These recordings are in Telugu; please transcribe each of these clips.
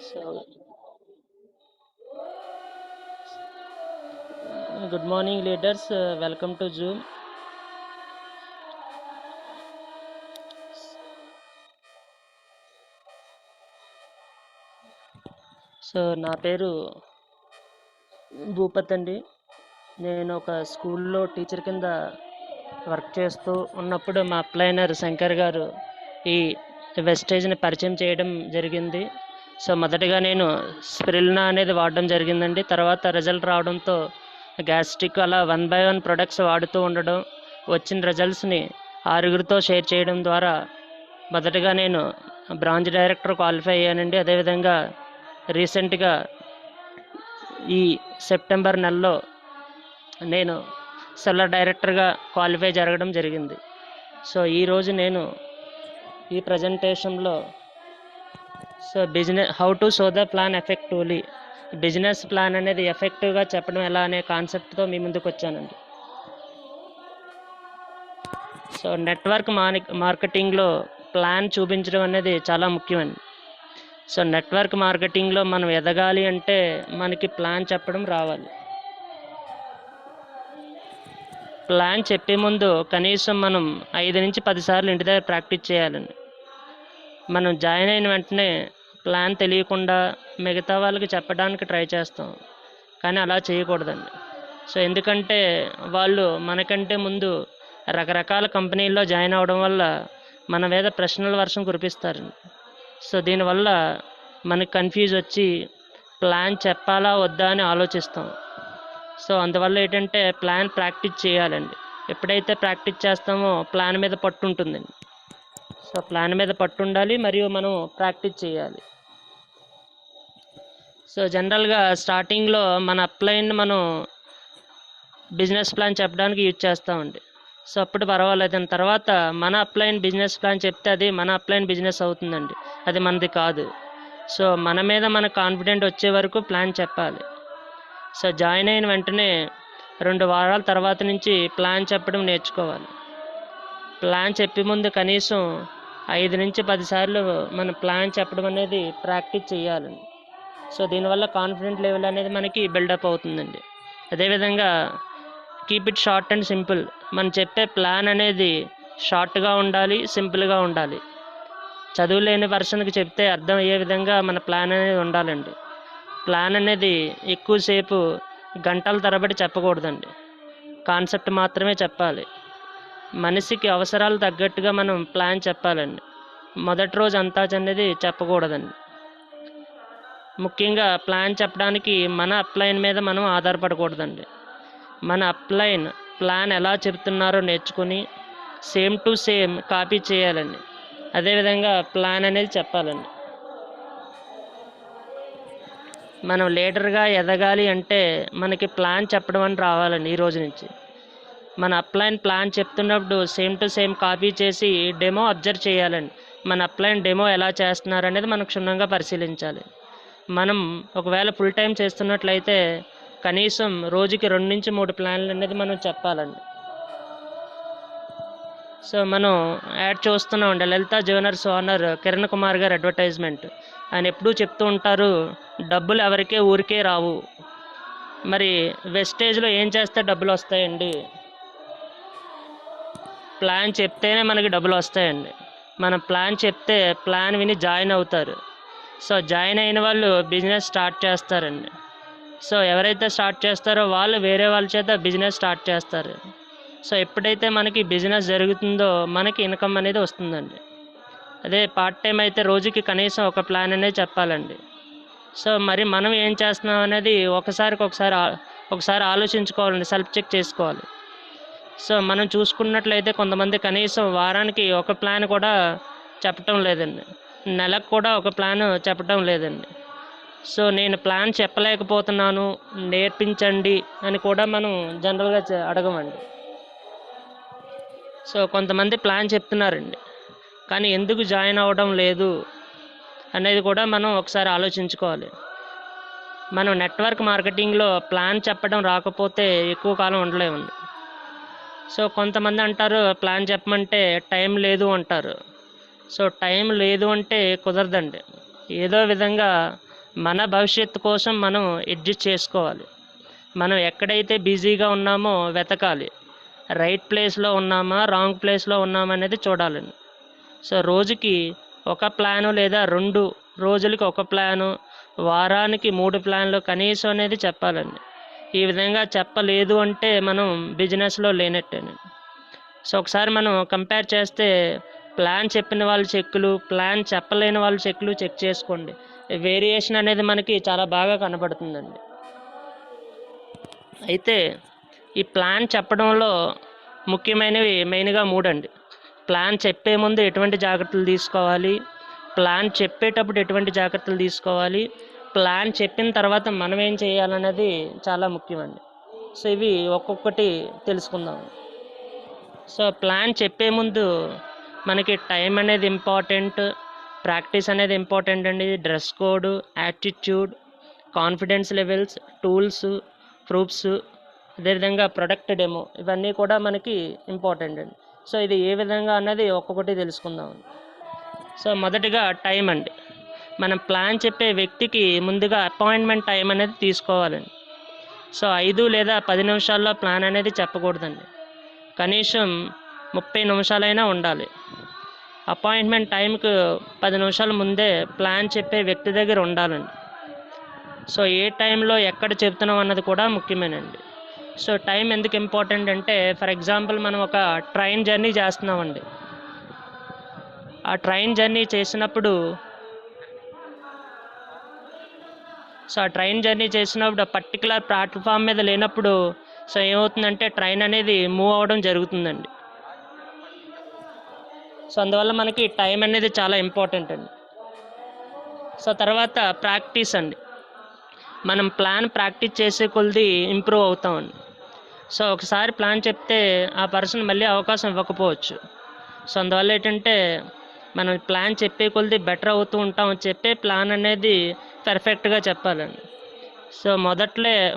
So, good morning, leaders. Welcome to Zoom. So నా పేరు భూపత్ అండి. నేను ఒక స్కూల్లో టీచర్ కింద వర్క్ చేస్తూ ఉన్నప్పుడు మా అప్లైనర్ శంకర్ గారు ఈ వెస్టేజ్ని పరిచయం చేయడం జరిగింది. సో మొదటగా నేను స్పిరిల్నా అనేది వాడడం జరిగిందండి. తర్వాత రిజల్ట్ రావడంతో గ్యాస్ట్రిక్ అలా 1 by 1 ప్రొడక్ట్స్ వాడుతూ ఉండడం, వచ్చిన రిజల్ట్స్ని 6గురితో షేర్ చేయడం ద్వారా మొదటగా నేను బ్రాంచ్ డైరెక్టర్ క్వాలిఫై అయ్యానండి. అదేవిధంగా రీసెంట్గా ఈ సెప్టెంబర్ నెలలో నేను సెల్లర్ డైరెక్టర్గా క్వాలిఫై జరగడం జరిగింది. సో ఈరోజు నేను ఈ ప్రజెంటేషన్లో how to show the plan effectively, business plan అనేది ఎఫెక్టివ్గా చెప్పడం ఎలా అనే కాన్సెప్ట్తో మీ ముందుకు వచ్చానండి. సో నెట్వర్క్ మార్కెటింగ్లో ప్లాన్ చూపించడం అనేది చాలా ముఖ్యమండి. సో నెట్వర్క్ మార్కెటింగ్లో మనం ఎదగాలి అంటే మనకి ప్లాన్ చెప్పడం రావాలి. ప్లాన్ చెప్పే ముందు కనీసం మనం 5 నుంచి 10 సార్లు ఇంటి దగ్గర ప్రాక్టీస్ చేయాలండి. మనం జాయిన్ అయిన వెంటనే ప్లాన్ తెలియకుండా మిగతా వాళ్ళకి చెప్పడానికి ట్రై చేస్తాం, కానీ అలా చేయకూడదండి. సో ఎందుకంటే వాళ్ళు మనకంటే ముందు రకరకాల కంపెనీల్లో జాయిన్ అవ్వడం వల్ల మన మీద ప్రశ్నల వర్షం కురిపిస్తారండి. సో దీనివల్ల మనకు కన్ఫ్యూజ్ వచ్చి ప్లాన్ చెప్పాలా వద్దా అని ఆలోచిస్తాం. సో అందువల్ల ఏంటంటే ప్లాన్ ప్రాక్టీస్ చేయాలండి. ఎప్పుడైతే ప్రాక్టీస్ చేస్తామో ప్లాన్ మీద పట్టు ఉంటుందండి. సో ప్లాన్ మీద పట్టు ఉండాలి, మరియు మనం ప్రాక్టీస్ చేయాలి. సో జనరల్గా స్టార్టింగ్లో మన అప్లైన్ మనం బిజినెస్ ప్లాన్ చెప్పడానికి యూజ్ చేస్తామండి. సో అప్పుడు పర్వాలేదు. దాని తర్వాత మన అప్లైన్ బిజినెస్ ప్లాన్ చెప్తే అది మన అప్లైన్ బిజినెస్ అవుతుందండి, అది మనది కాదు. సో మన మీద మన కాన్ఫిడెంట్ వచ్చే వరకు ప్లాన్ చెప్పాలి. సో జాయిన్ అయిన వెంటనే 2 వారాల తర్వాత నుంచి ప్లాన్ చెప్పడం నేర్చుకోవాలి. ప్లాన్ చెప్పే ముందు కనీసం 5 నుంచి 10 సార్లు మన ప్లాన్ చెప్పడం అనేది ప్రాక్టీస్ చేయాలండి. సో దీనివల్ల కాన్ఫిడెంట్ లెవెల్ అనేది మనకి బిల్డప్ అవుతుందండి. అదేవిధంగా keep it short and simple. మనం చెప్పే ప్లాన్ అనేది షార్ట్గా ఉండాలి, సింపుల్గా ఉండాలి. చదువులేని పర్సన్కి చెప్తే అర్థం అయ్యే విధంగా మన ప్లాన్ అనేది ఉండాలండి. ప్లాన్ అనేది ఎక్కువసేపు గంటల తరబడి చెప్పకూడదండి, కాన్సెప్ట్ మాత్రమే చెప్పాలి. మనిషికి అవసరాలు తగ్గట్టుగా మనం ప్లాన్ చెప్పాలండి. మొదటి రోజు అంతా అనేది చెప్పకూడదండి. ముఖ్యంగా ప్లాన్ చెప్పడానికి మన అప్లైన్ మీద మనం ఆధారపడకూడదండి. మన అప్లైన్ ప్లాన్ ఎలా చెప్తున్నారో నేర్చుకొని సేమ్ టు సేమ్ కాపీ చేయాలండి. అదేవిధంగా ప్లాన్ అనేది చెప్పాలండి. మనం లీడర్గా ఎదగాలి అంటే మనకి ప్లాన్ చెప్పడం అని రావాలండి. ఈ రోజు నుంచి మన అప్లైన్ ప్లాన్ చెప్తున్నప్పుడు సేమ్ టు సేమ్ కాపీ చేసి డెమో అబ్జర్వ్ చేయాలండి. మన అప్లైన్ డెమో ఎలా చేస్తున్నారు అనేది మనం క్షుణ్ణంగా పరిశీలించాలి. మనం ఒకవేళ ఫుల్ టైం చేస్తున్నట్లయితే కనీసం రోజుకి 2 నుంచి 3 ప్లాన్లు అనేది మనం చెప్పాలండి. సో మనం యాడ్ చూస్తున్నామండి, లలిత జ్యువెలర్స్ ఓనర్ కిరణ్ కుమార్ గారు అడ్వర్టైజ్మెంట్. ఆయన ఎప్పుడూ చెప్తూ ఉంటారు, డబ్బులు ఎవరికే ఊరికే రావు. మరి వెస్టేజ్లో ఏం చేస్తే డబ్బులు వస్తాయండి? ప్లాన్ చెప్తేనే మనకి డబ్బులు వస్తాయండి. మనం ప్లాన్ చెప్తే ప్లాన్ విని జాయిన్ అవుతారు. సో జాయిన్ అయిన వాళ్ళు బిజినెస్ స్టార్ట్ చేస్తారండి. సో ఎవరైతే స్టార్ట్ చేస్తారో వాళ్ళు వేరే వాళ్ళ చేత బిజినెస్ స్టార్ట్ చేస్తారు. సో ఎప్పుడైతే మనకి బిజినెస్ జరుగుతుందో మనకి ఇన్కమ్ అనేది వస్తుందండి. అదే పార్ట్ టైం అయితే రోజుకి కనీసం ఒక ప్లాన్ అనేది చెప్పాలండి. సో మరి మనం ఏం చేస్తున్నాం అనేది ఒకసారి ఆలోచించుకోవాలండి, సెల్ఫ్ చెక్ చేసుకోవాలి. సో మనం చూసుకున్నట్లయితే కొంతమంది కనీసం వారానికి ఒక ప్లాన్ కూడా చెప్పటం లేదండి, నెలకు కూడా ఒక ప్లాన్ చెప్పటం లేదండి. సో నేను ప్లాన్ చెప్పలేకపోతున్నాను, నేర్పించండి అని కూడా మనం జనరల్గా అడగమండి. సో కొంతమంది ప్లాన్ చెప్తున్నారండి, కానీ ఎందుకు జాయిన్ అవ్వడం లేదు అనేది కూడా మనం ఒకసారి ఆలోచించుకోవాలి. మనం నెట్వర్క్ మార్కెటింగ్లో ప్లాన్ చెప్పడం రాకపోతే ఎక్కువ కాలం ఉండలేమండి. సో కొంతమంది అంటారు ప్లాన్ చెప్పమంటే టైం లేదు అంటారు. సో టైం లేదు అంటే కుదరదండి. ఏదో విధంగా మన భవిష్యత్తు కోసం మనం అడ్జస్ట్ చేసుకోవాలి. మనం ఎక్కడైతే బిజీగా ఉన్నామో వెతకాలి. రైట్ ప్లేస్లో ఉన్నామా, రాంగ్ ప్లేస్లో ఉన్నామా అనేది చూడాలండి. సో రోజుకి ఒక ప్లాను లేదా 2 రోజులకి ఒక ప్లాను, వారానికి 3 ప్లాన్లు కనీసం అనేది చెప్పాలండి. ఈ విధంగా చెప్పలేదు అంటే మనం బిజినెస్లో లేనట్టేనండి. సో ఒకసారి మనం కంపేర్ చేస్తే ప్లాన్ చెప్పిన వాళ్ళ చెక్కులు, ప్లాన్ చెప్పలేని వాళ్ళ చెక్కులు చెక్ చేసుకోండి. వేరియేషన్ అనేది మనకి చాలా బాగా కనబడుతుందండి. అయితే ఈ ప్లాన్ చెప్పడంలో ముఖ్యమైనవి మెయిన్గా 3 అండి. ప్లాన్ చెప్పే ముందు ఎటువంటి జాగ్రత్తలు తీసుకోవాలి, ప్లాన్ చెప్పేటప్పుడు ఎటువంటి జాగ్రత్తలు తీసుకోవాలి, ప్లాన్ చెప్పిన తర్వాత మనం ఏం చేయాలన్నది చాలా ముఖ్యమండి. సో ఇవి ఒక్కొక్కటి తెలుసుకుందాం. సో ప్లాన్ చెప్పే ముందు మనకి టైం అనేది ఇంపార్టెంట్, ప్రాక్టీస్ అనేది ఇంపార్టెంట్ అండి, dress code, attitude, confidence levels, tools, proofs, అదేవిధంగా ప్రొడక్ట్ డెమో, ఇవన్నీ కూడా మనకి ఇంపార్టెంట్ అండి. సో ఇది ఏ విధంగా అన్నది ఒక్కొక్కటి తెలుసుకుందాం. సో మొదటిగా టైం అండి. మనం ప్లాన్ చెప్పే వ్యక్తికి ముందుగా అపాయింట్మెంట్ టైం అనేది తీసుకోవాలండి. సో 5 లేదా 10 నిమిషాల్లో ప్లాన్ అనేది చెప్పకూడదండి. కనీసం 30 నిమిషాలైనా ఉండాలి. అపాయింట్మెంట్ టైంకు 10 నిమిషాల ముందే ప్లాన్ చెప్పే వ్యక్తి దగ్గర ఉండాలండి. సో ఏ టైంలో ఎక్కడ చెప్తున్నాం అన్నది కూడా ముఖ్యమేనండి. సో టైం ఎందుకు ఇంపార్టెంట్ అంటే, ఫర్ ఎగ్జాంపుల్ మనం ఒక ట్రైన్ జర్నీ చేస్తున్నామండి. ఆ ట్రైన్ జర్నీ చేసినప్పుడు పర్టికులర్ ప్లాట్ఫామ్ మీద లేనప్పుడు సో ఏమవుతుందంటే ట్రైన్ అనేది మూవ్ అవ్వడం జరుగుతుందండి. సో అందువల్ల మనకి టైం అనేది చాలా ఇంపార్టెంట్ అండి. సో తర్వాత ప్రాక్టీస్ అండి. మనం ప్లాన్ ప్రాక్టీస్ చేసే కొలది ఇంప్రూవ్ అవుతామండి. సో ఒకసారి ప్లాన్ చెప్తే ఆ పర్సన్ మళ్ళీ అవకాశం ఇవ్వకపోవచ్చు. సో అందువల్ల ఏంటంటే మనం ప్లాన్ చెప్పే కొలది బెటర్ అవుతూ ఉంటాం. చెప్పే ప్లాన్ అనేది పర్ఫెక్ట్గా చెప్పాలండి. సో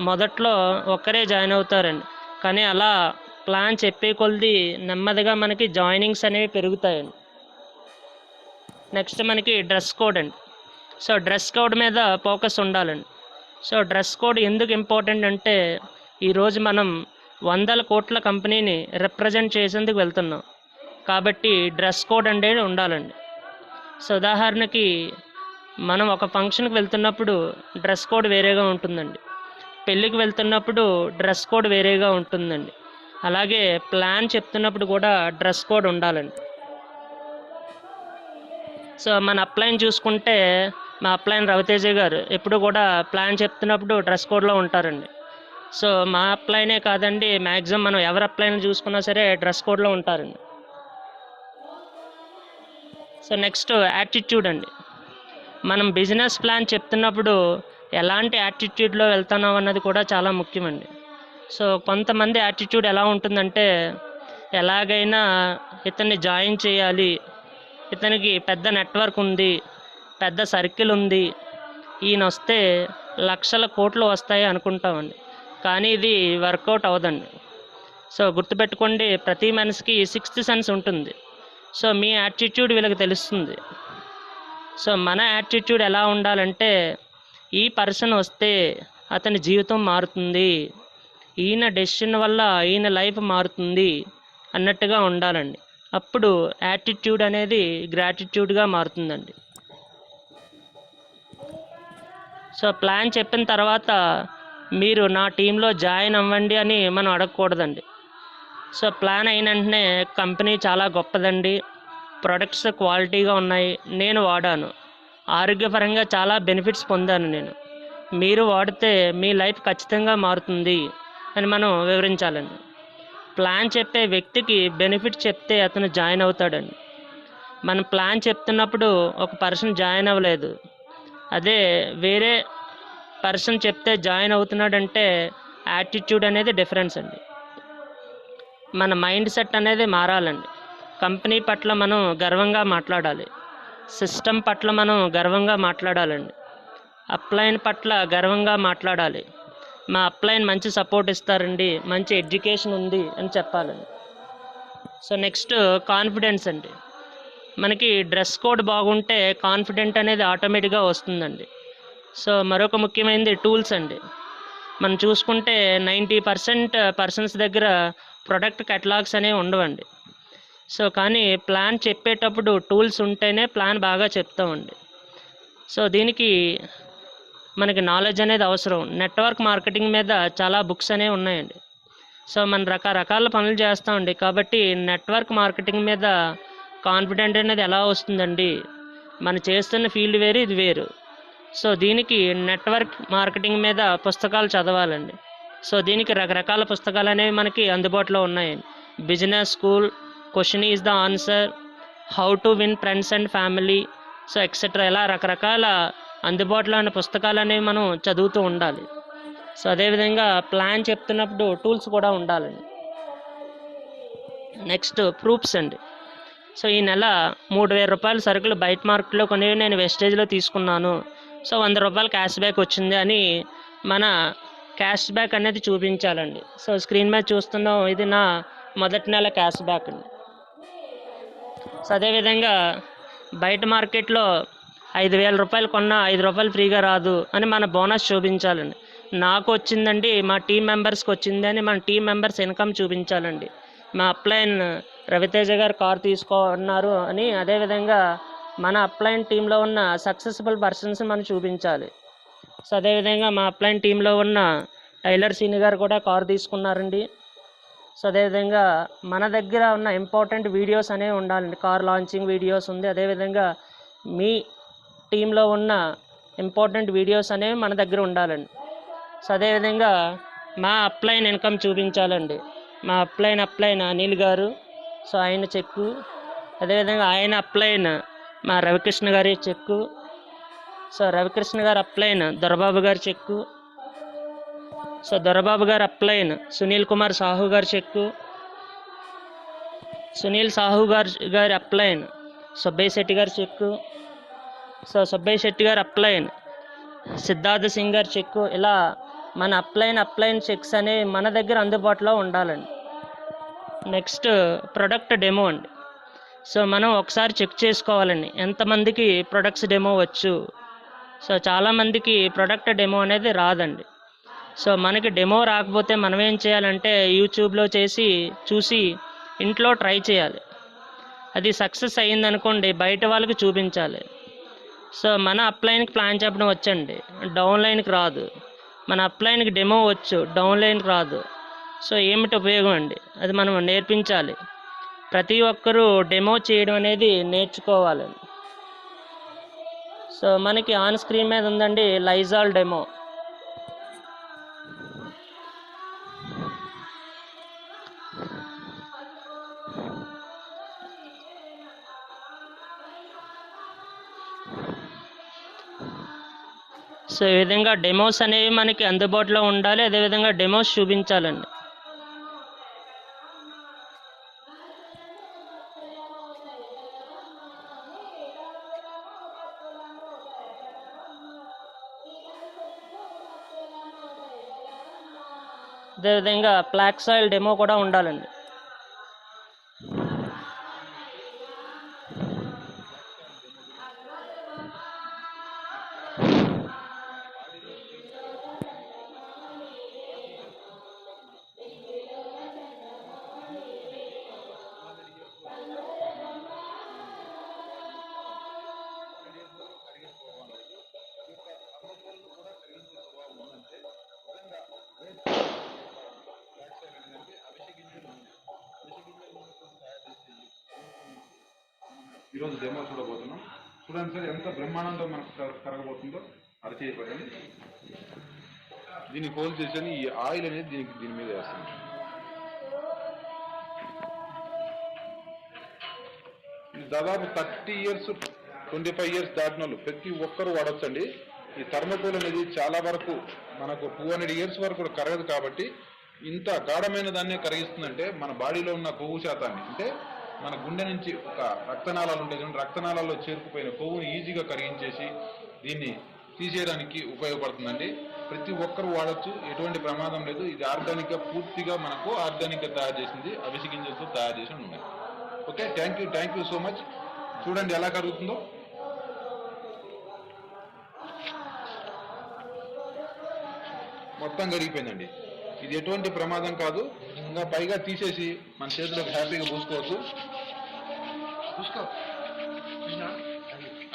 మొదట్లో ఒక్కరే జాయిన్ అవుతారండి, కానీ అలా ప్లాన్ చెప్పే కొలది నెమ్మదిగా మనకి జాయినింగ్స్ అనేవి పెరుగుతాయండి. నెక్స్ట్ మనకి డ్రెస్ కోడ్ అండి. సో డ్రెస్ కోడ్ మీద ఫోకస్ ఉండాలండి. సో డ్రెస్ కోడ్ ఎందుకు ఇంపార్టెంట్ అంటే, ఈరోజు మనం 100 కోట్ల కంపెనీని రిప్రజెంట్ చేసేందుకు వెళ్తున్నాం కాబట్టి డ్రెస్ కోడ్ అనేది ఉండాలండి. సో ఉదాహరణకి మనం ఒక ఫంక్షన్కి వెళ్తున్నప్పుడు డ్రెస్ కోడ్ వేరేగా ఉంటుందండి, పెళ్ళికి వెళ్తున్నప్పుడు డ్రెస్ కోడ్ వేరేగా ఉంటుందండి. అలాగే ప్లాన్ చెప్తున్నప్పుడు కూడా డ్రెస్ కోడ్ ఉండాలండి. సో మన అప్లైన్ చూసుకుంటే, మా అప్లైన్ రవితేజ గారు ఎప్పుడు కూడా ప్లాన్ చెప్తున్నప్పుడు డ్రెస్ కోడ్లో ఉంటారండి. సో మా అప్లైనే కాదండి, మ్యాక్సిమం మనం ఎవరి అప్లైన్ చూసుకున్నా సరే డ్రెస్ కోడ్లో ఉంటారండి. సో నెక్స్ట్ యాటిట్యూడ్ అండి. మనం బిజినెస్ ప్లాన్ చెప్తున్నప్పుడు ఎలాంటి యాటిట్యూడ్లో వెళ్తున్నాం అన్నది కూడా చాలా ముఖ్యమండి. సో కొంతమంది యాటిట్యూడ్ ఎలా ఉంటుందంటే, ఎలాగైనా ఇతన్ని జాయిన్ చేయాలి, ఇతనికి పెద్ద నెట్వర్క్ ఉంది, పెద్ద సర్కిల్ ఉంది, ఈయన వస్తే లక్షల కోట్లు వస్తాయి అనుకుంటామండి. కానీ ఇది వర్కౌట్ అవ్వదండి. సో గుర్తుపెట్టుకోండి, ప్రతి మనిషికి 6th సెన్స్ ఉంటుంది. సో మీ యాటిట్యూడ్ వీళ్ళకి తెలుస్తుంది. సో మన యాటిట్యూడ్ ఎలా ఉండాలంటే, ఈ పర్సన్ వస్తే అతని జీవితం మారుతుంది, ఈయన డెసిషన్ వల్ల ఈయన లైఫ్ మారుతుంది అన్నట్టుగా ఉండాలండి. అప్పుడు యాటిట్యూడ్ అనేది గ్రాటిట్యూడ్గా మారుతుందండి. సో ప్లాన్ చెప్పిన తర్వాత మీరు నా టీంలో జాయిన్ అవ్వండి అని మనం అడగకూడదండి. సో ప్లాన్ అయిన వెంటనే కంపెనీ చాలా గొప్పదండి, ప్రొడక్ట్స్ క్వాలిటీగా ఉన్నాయి, నేను వాడాను, ఆరోగ్యపరంగా చాలా బెనిఫిట్స్ పొందాను నేను, మీరు వాడితే మీ లైఫ్ ఖచ్చితంగా మారుతుంది అని మనం వివరించాలండి. ప్లాన్ చెప్పే వ్యక్తికి బెనిఫిట్ చెప్తే అతను జాయిన్ అవుతాడండి. మనం ప్లాన్ చెప్తున్నప్పుడు ఒక పర్సన్ జాయిన్ అవ్వలేదు, అదే వేరే పర్సన్ చెప్తే జాయిన్ అవుతున్నాడంటే యాటిట్యూడ్ అనేది డిఫరెన్స్ అండి. మన మైండ్ సెట్ అనేది మారాలండి. కంపెనీ పట్ల మనం గర్వంగా మాట్లాడాలి, సిస్టమ్ పట్ల మనం గర్వంగా మాట్లాడాలండి, అప్లైన్ పట్ల గర్వంగా మాట్లాడాలి. మా అప్లైన్ మంచి సపోర్ట్ ఇస్తారండి, మంచి ఎడ్యుకేషన్ ఉంది అని చెప్పాలండి. సో నెక్స్ట్ కాన్ఫిడెన్స్ అండి. మనకి డ్రెస్ కోడ్ బాగుంటే కాన్ఫిడెంట్ అనేది ఆటోమేటిక్గా వస్తుందండి. సో మరొక ముఖ్యమైనది టూల్స్ అండి. మనం చూసుకుంటే 90% పర్సన్స్ దగ్గర ప్రొడక్ట్ కేటలాగ్స్ అనేవి ఉండవండి. సో కానీ ప్లాన్ చెప్పేటప్పుడు టూల్స్ ఉంటేనే ప్లాన్ బాగా చెప్తామండి. సో దీనికి మనకి నాలెడ్జ్ అనేది అవసరం. నెట్వర్క్ మార్కెటింగ్ మీద చాలా బుక్స్ అనేవి ఉన్నాయండి. సో మనం రకరకాల పనులు చేస్తామండి. కాబట్టి నెట్వర్క్ మార్కెటింగ్ మీద కాన్ఫిడెంట్ అనేది ఎలా వస్తుందండి? మనం చేస్తున్న ఫీల్డ్ వేరు, ఇది వేరు. సో దీనికి నెట్వర్క్ మార్కెటింగ్ మీద పుస్తకాలు చదవాలండి. సో దీనికి రకరకాల పుస్తకాలు అనేవి మనకి అందుబాటులో ఉన్నాయండి. Business school, question is the answer, how to win friends and family, so etcetera ఇలా రకరకాల అందుబాటులో ఉన్న పుస్తకాలు అనేవి మనం చదువుతూ ఉండాలి. సో అదేవిధంగా ప్లాన్ చెప్తున్నప్పుడు టూల్స్ కూడా ఉండాలండి. నెక్స్ట్ ప్రూఫ్స్ అండి. సో ఈ నెల 3000 రూపాయల సరుకులు బయట మార్కెట్లో కొనేవి నేను వెస్టేజ్లో తీసుకున్నాను. సో 100 రూపాయలు క్యాష్ బ్యాక్ వచ్చింది అని మన క్యాష్ బ్యాక్ అనేది చూపించాలండి. సో స్క్రీన్ మీద చూస్తున్నాం, ఇది నా మొదటి నెల క్యాష్ బ్యాక్ అండి. సో అదేవిధంగా బయట మార్కెట్లో 5000 రూపాయలు కొన్నా 5 రూపాయలు ఫ్రీగా రాదు అని మన బోనస్ చూపించాలండి. నాకు వచ్చిందండి, మా టీం మెంబర్స్కి వచ్చింది అని మన టీం మెంబర్స్ ఇన్కమ్ చూపించాలండి. మా అప్లైన్ రవితేజ గారు కారు తీసుకున్నారు అని, అదేవిధంగా మన అప్లైన్ టీంలో ఉన్న సక్సెస్ఫుల్ పర్సన్స్ మనం చూపించాలి. సో అదేవిధంగా మా అప్లైన్ టీంలో ఉన్న టైలర్ సీని గారు కూడా కారు తీసుకున్నారండి. సో అదేవిధంగా మన దగ్గర ఉన్న ఇంపార్టెంట్ వీడియోస్ అనేవి ఉండాలండి. కార్ లాంచింగ్ వీడియోస్ ఉంది, అదేవిధంగా మీ టీంలో ఉన్న ఇంపార్టెంట్ వీడియోస్ అనేవి మన దగ్గర ఉండాలండి. సో అదేవిధంగా మా అప్లైన్ ఇన్కమ్ చూపించాలండి. మా అప్లైన్ అనిల్ గారు, సో ఆయన చెక్కు, అదేవిధంగా ఆయన అప్లైన్ మా రవికృష్ణ గారి చెక్కు, సో రవికృష్ణ గారు అప్లైన్ దొరబాబు గారి చెక్కు, సో దొరబాబు గారు అప్లైన్ సునీల్ కుమార్ సాహు గారి చెక్కు, సునీల్ సాహు గారి అప్లైన్ సుబ్బయ్య శెట్టి గారి చెక్కు, సో సుబ్బయ్య శెట్టి గారు అప్లైన్ సిద్ధార్థ సింగ్ గారి చెక్కు. ఇలా మన అప్లైన్ చెక్స్ అనేవి మన దగ్గర అందుబాటులో ఉండాలండి. నెక్స్ట్ ప్రొడక్ట్ డెమో అండి. సో మనం ఒకసారి చెక్ చేసుకోవాలండి ఎంతమందికి ప్రొడక్ట్స్ డెమో వచ్చు. సో చాలామందికి ప్రొడక్ట్ డెమో అనేది రాదండి. సో మనకి డెమో రాకపోతే మనం ఏం చేయాలంటే యూట్యూబ్లో చూసి ఇంట్లో ట్రై చేయాలి. అది సక్సెస్ అయ్యిందనుకోండి బయట వాళ్ళకి చూపించాలి. సో మన అప్లైన్కి ప్లాన్ చెప్పడం వచ్చండి, డౌన్లైన్కి రాదు. మన అప్లైన్కి డెమో వచ్చు, డౌన్లైన్కి రాదు. సో ఏమిటి ఉపయోగం అండి? అది మనం నేర్పించాలి. ప్రతి ఒక్కరూ డెమో చేయడం అనేది నేర్చుకోవాలి. సో మనకి ఆన్ స్క్రీన్ మీద ఉందండి లైజాల్ డెమో. సో ఈ విధంగా డెమోస్ అనేవి మనకి అందుబాటులో ఉండాలి, అదేవిధంగా డెమోస్ చూపించాలండి. అదేవిధంగా బ్లాక్ సాయిల్ డెమో కూడా ఉండాలండి. ఈరోజు డెమో చూడబోతున్నాం. చూడండి సార్, ఎంత బ్రహ్మాండంతో మనకు కరగబోతుందో అది చేయబడండి. దీన్ని హోల్ చేసి ఈ ఆయిల్ అనేది దీని మీద వేస్తాం. ఇది దాదాపు 30 years 25 years దాటిన వాళ్ళు ప్రతి ఒక్కరూ వాడచ్చండి. ఈ థర్మోకోల్ అనేది చాలా వరకు మనకు 200 years వరకు కూడా కరగదు. కాబట్టి ఇంత గాఢమైన దాన్నే కరిగిస్తుందంటే మన బాడీలో ఉన్న కొవ్వు శాతాన్ని, అంటే మన గుండె నుంచి ఒక రక్తనాళాలు ఉంటాయి, రక్తనాళాల్లో చేరుకుపోయిన కొవ్వుని ఈజీగా కరిగించేసి దీన్ని తీసేయడానికి ఉపయోగపడుతుందండి. ప్రతి ఒక్కరు వాడచ్చు, ఎటువంటి ప్రమాదం లేదు. ఇది ఆర్గానిక్గా, పూర్తిగా మనకు ఆర్గానిక్గా తయారు చేసింది, అవిసి గింజలతో తయారు చేసిన నూనె. Okay, thank you so much. చూడండి ఎలా కరుగుతుందో. మొత్తం కరిగిపోయిందండి. ఇది ఎటువంటి ప్రమాదం కాదు. ఇంకా పైగా తీసేసి మన చేతులకు హ్యాపీగా పూసుకోవచ్చు.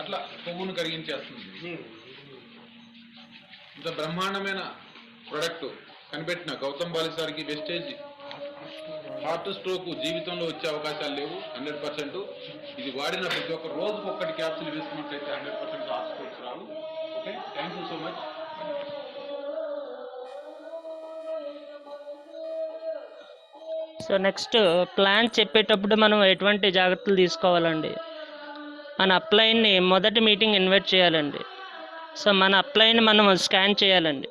అట్లా కొవ్వును కరిగించేస్తుంది. ఇంత బ్రహ్మాండమైన ప్రొడక్ట్ కనిపెట్టిన గౌతమ్ బాలి సార్కి వెస్టేజ్ హార్ట్ స్ట్రోక్ జీవితంలో వచ్చే అవకాశాలు లేవు 100%. ఇది వాడిన ప్రతి ఒక్క రోజుకు ఒక్కటి క్యాప్సిల్ వేసుకున్నట్లయితే 100% heart strokes Rao. Okay, thank you so much. So next plan చెప్పేటప్పుడు మనం ఎటువంటి జాగ్రత్తలు తీసుకోవాలండి? మన అప్లైన్ని మొదటి మీటింగ్ ఇన్వైట్ చేయాలండి. సో మన అప్లైని మనం స్కాన్ చేయాలండి.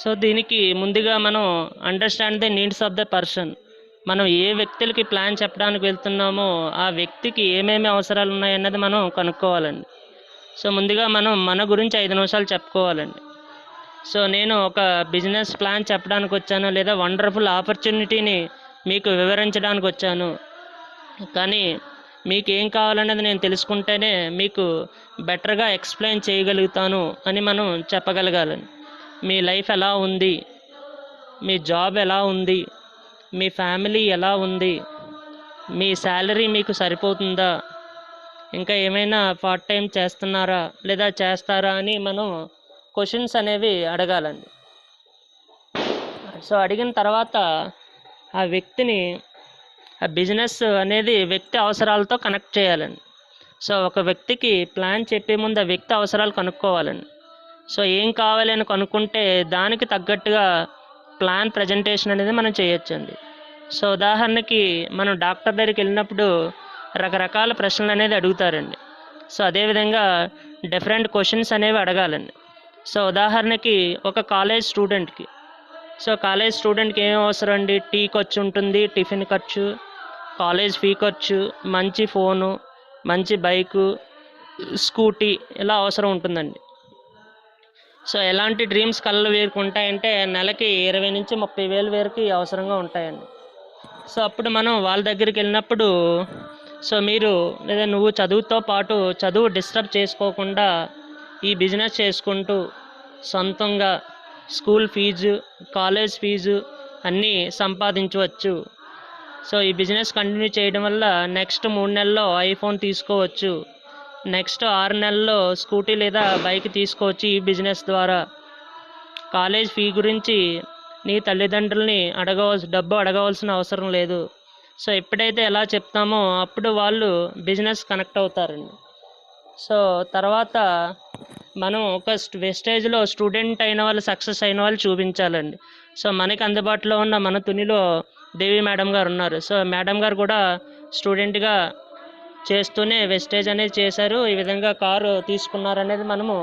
సో దీనికి ముందుగా మనం understand the needs of the person. మనం ఏ వ్యక్తులకి ప్లాన్ చెప్పడానికి వెళ్తున్నామో ఆ వ్యక్తికి ఏమేమి అవసరాలు ఉన్నాయన్నది మనం కనుక్కోవాలండి. సో ముందుగా మనం మన గురించి 5 నిమిషాలు చెప్పుకోవాలండి. సో నేను ఒక బిజినెస్ ప్లాన్ చెప్పడానికి వచ్చాను, లేదా వండర్ఫుల్ ఆపర్చునిటీని మీకు వివరించడానికి వచ్చాను, కానీ మీకు ఏం కావాలనేది నేను తెలుసుకుంటేనే మీకు బెటర్గా ఎక్స్ప్లెయిన్ చేయగలుగుతాను అని మనం చెప్పగలగాలండి. మీ లైఫ్ ఎలా ఉంది, మీ జాబ్ ఎలా ఉంది, మీ ఫ్యామిలీ ఎలా ఉంది, మీ శాలరీ మీకు సరిపోతుందా, ఇంకా ఏమైనా పార్ట్ టైం చేస్తున్నారా లేదా చేస్తారా అని మనం క్వశ్చన్స్ అనేవి అడగాలండి. సో అడిగిన తర్వాత ఆ వ్యక్తిని, ఆ బిజినెస్ అనేది వ్యక్తి అవసరాలతో కనెక్ట్ చేయాలండి. సో ఒక వ్యక్తికి ప్లాన్ చెప్పే ముందు ఆ వ్యక్తి అవసరాలు కనుక్కోవాలండి. సో ఏం కావాలి అని కనుక్కుంటే దానికి తగ్గట్టుగా ప్లాన్ ప్రజెంటేషన్ అనేది మనం చేయొచ్చండి. సో ఉదాహరణకి మనం డాక్టర్ దగ్గరికి వెళ్ళినప్పుడు రకరకాల ప్రశ్నలు అనేది అడుగుతారండి. సో అదేవిధంగా డిఫరెంట్ క్వశ్చన్స్ అనేవి అడగాలండి. సో ఉదాహరణకి ఒక కాలేజ్ స్టూడెంట్కి, సో కాలేజ్ స్టూడెంట్కి ఏం అవసరం అండి? టీ ఖర్చు ఉంటుంది, టిఫిన్ ఖర్చు, కాలేజ్ ఫీ ఖర్చు, మంచి ఫోను, మంచి బైకు, స్కూటీ ఇలా అవసరం ఉంటుందండి. సో ఎలాంటి డ్రీమ్స్ కళ్ళు వీరికి ఉంటాయంటే నెలకి 20 నుంచి 30 వేలు వరకు అవసరంగా ఉంటాయండి. సో అప్పుడు మనం వాళ్ళ దగ్గరికి వెళ్ళినప్పుడు, సో మీరు లేదా నువ్వు చదువుతో పాటు చదువు డిస్టర్బ్ చేసుకోకుండా ఈ బిజినెస్ చేసుకుంటూ సొంతంగా స్కూల్ ఫీజు, కాలేజ్ ఫీజు అన్నీ సంపాదించవచ్చు. సో ఈ బిజినెస్ కంటిన్యూ చేయడం వల్ల నెక్స్ట్ 3 నెలల్లో ఐఫోన్ తీసుకోవచ్చు, నెక్స్ట్ 6 నెలల్లో స్కూటీ లేదా బైక్ తీసుకోవచ్చు ఈ బిజినెస్ ద్వారా. కాలేజ్ ఫీ గురించి నీ తల్లిదండ్రుల్ని డబ్బు అడగవలసిన అవసరం లేదు. సో ఎప్పుడైతే ఎలా చెప్తామో అప్పుడు వాళ్ళు బిజినెస్ కనెక్ట్ అవుతారండి. సో తర్వాత మనం ఒక స్టేజ్లో స్టూడెంట్ అయిన వాళ్ళు, సక్సెస్ అయిన వాళ్ళు చూపించాలండి. సో మనకి అందుబాటులో ఉన్న మన తునిలో దేవి మేడం గారు ఉన్నారు. సో మేడం గారు కూడా స్టూడెంట్గా చేస్తూనే వెస్టేజ్ అనేది చేశారు, ఈ విధంగా కారు తీసుకున్నారనేది మనము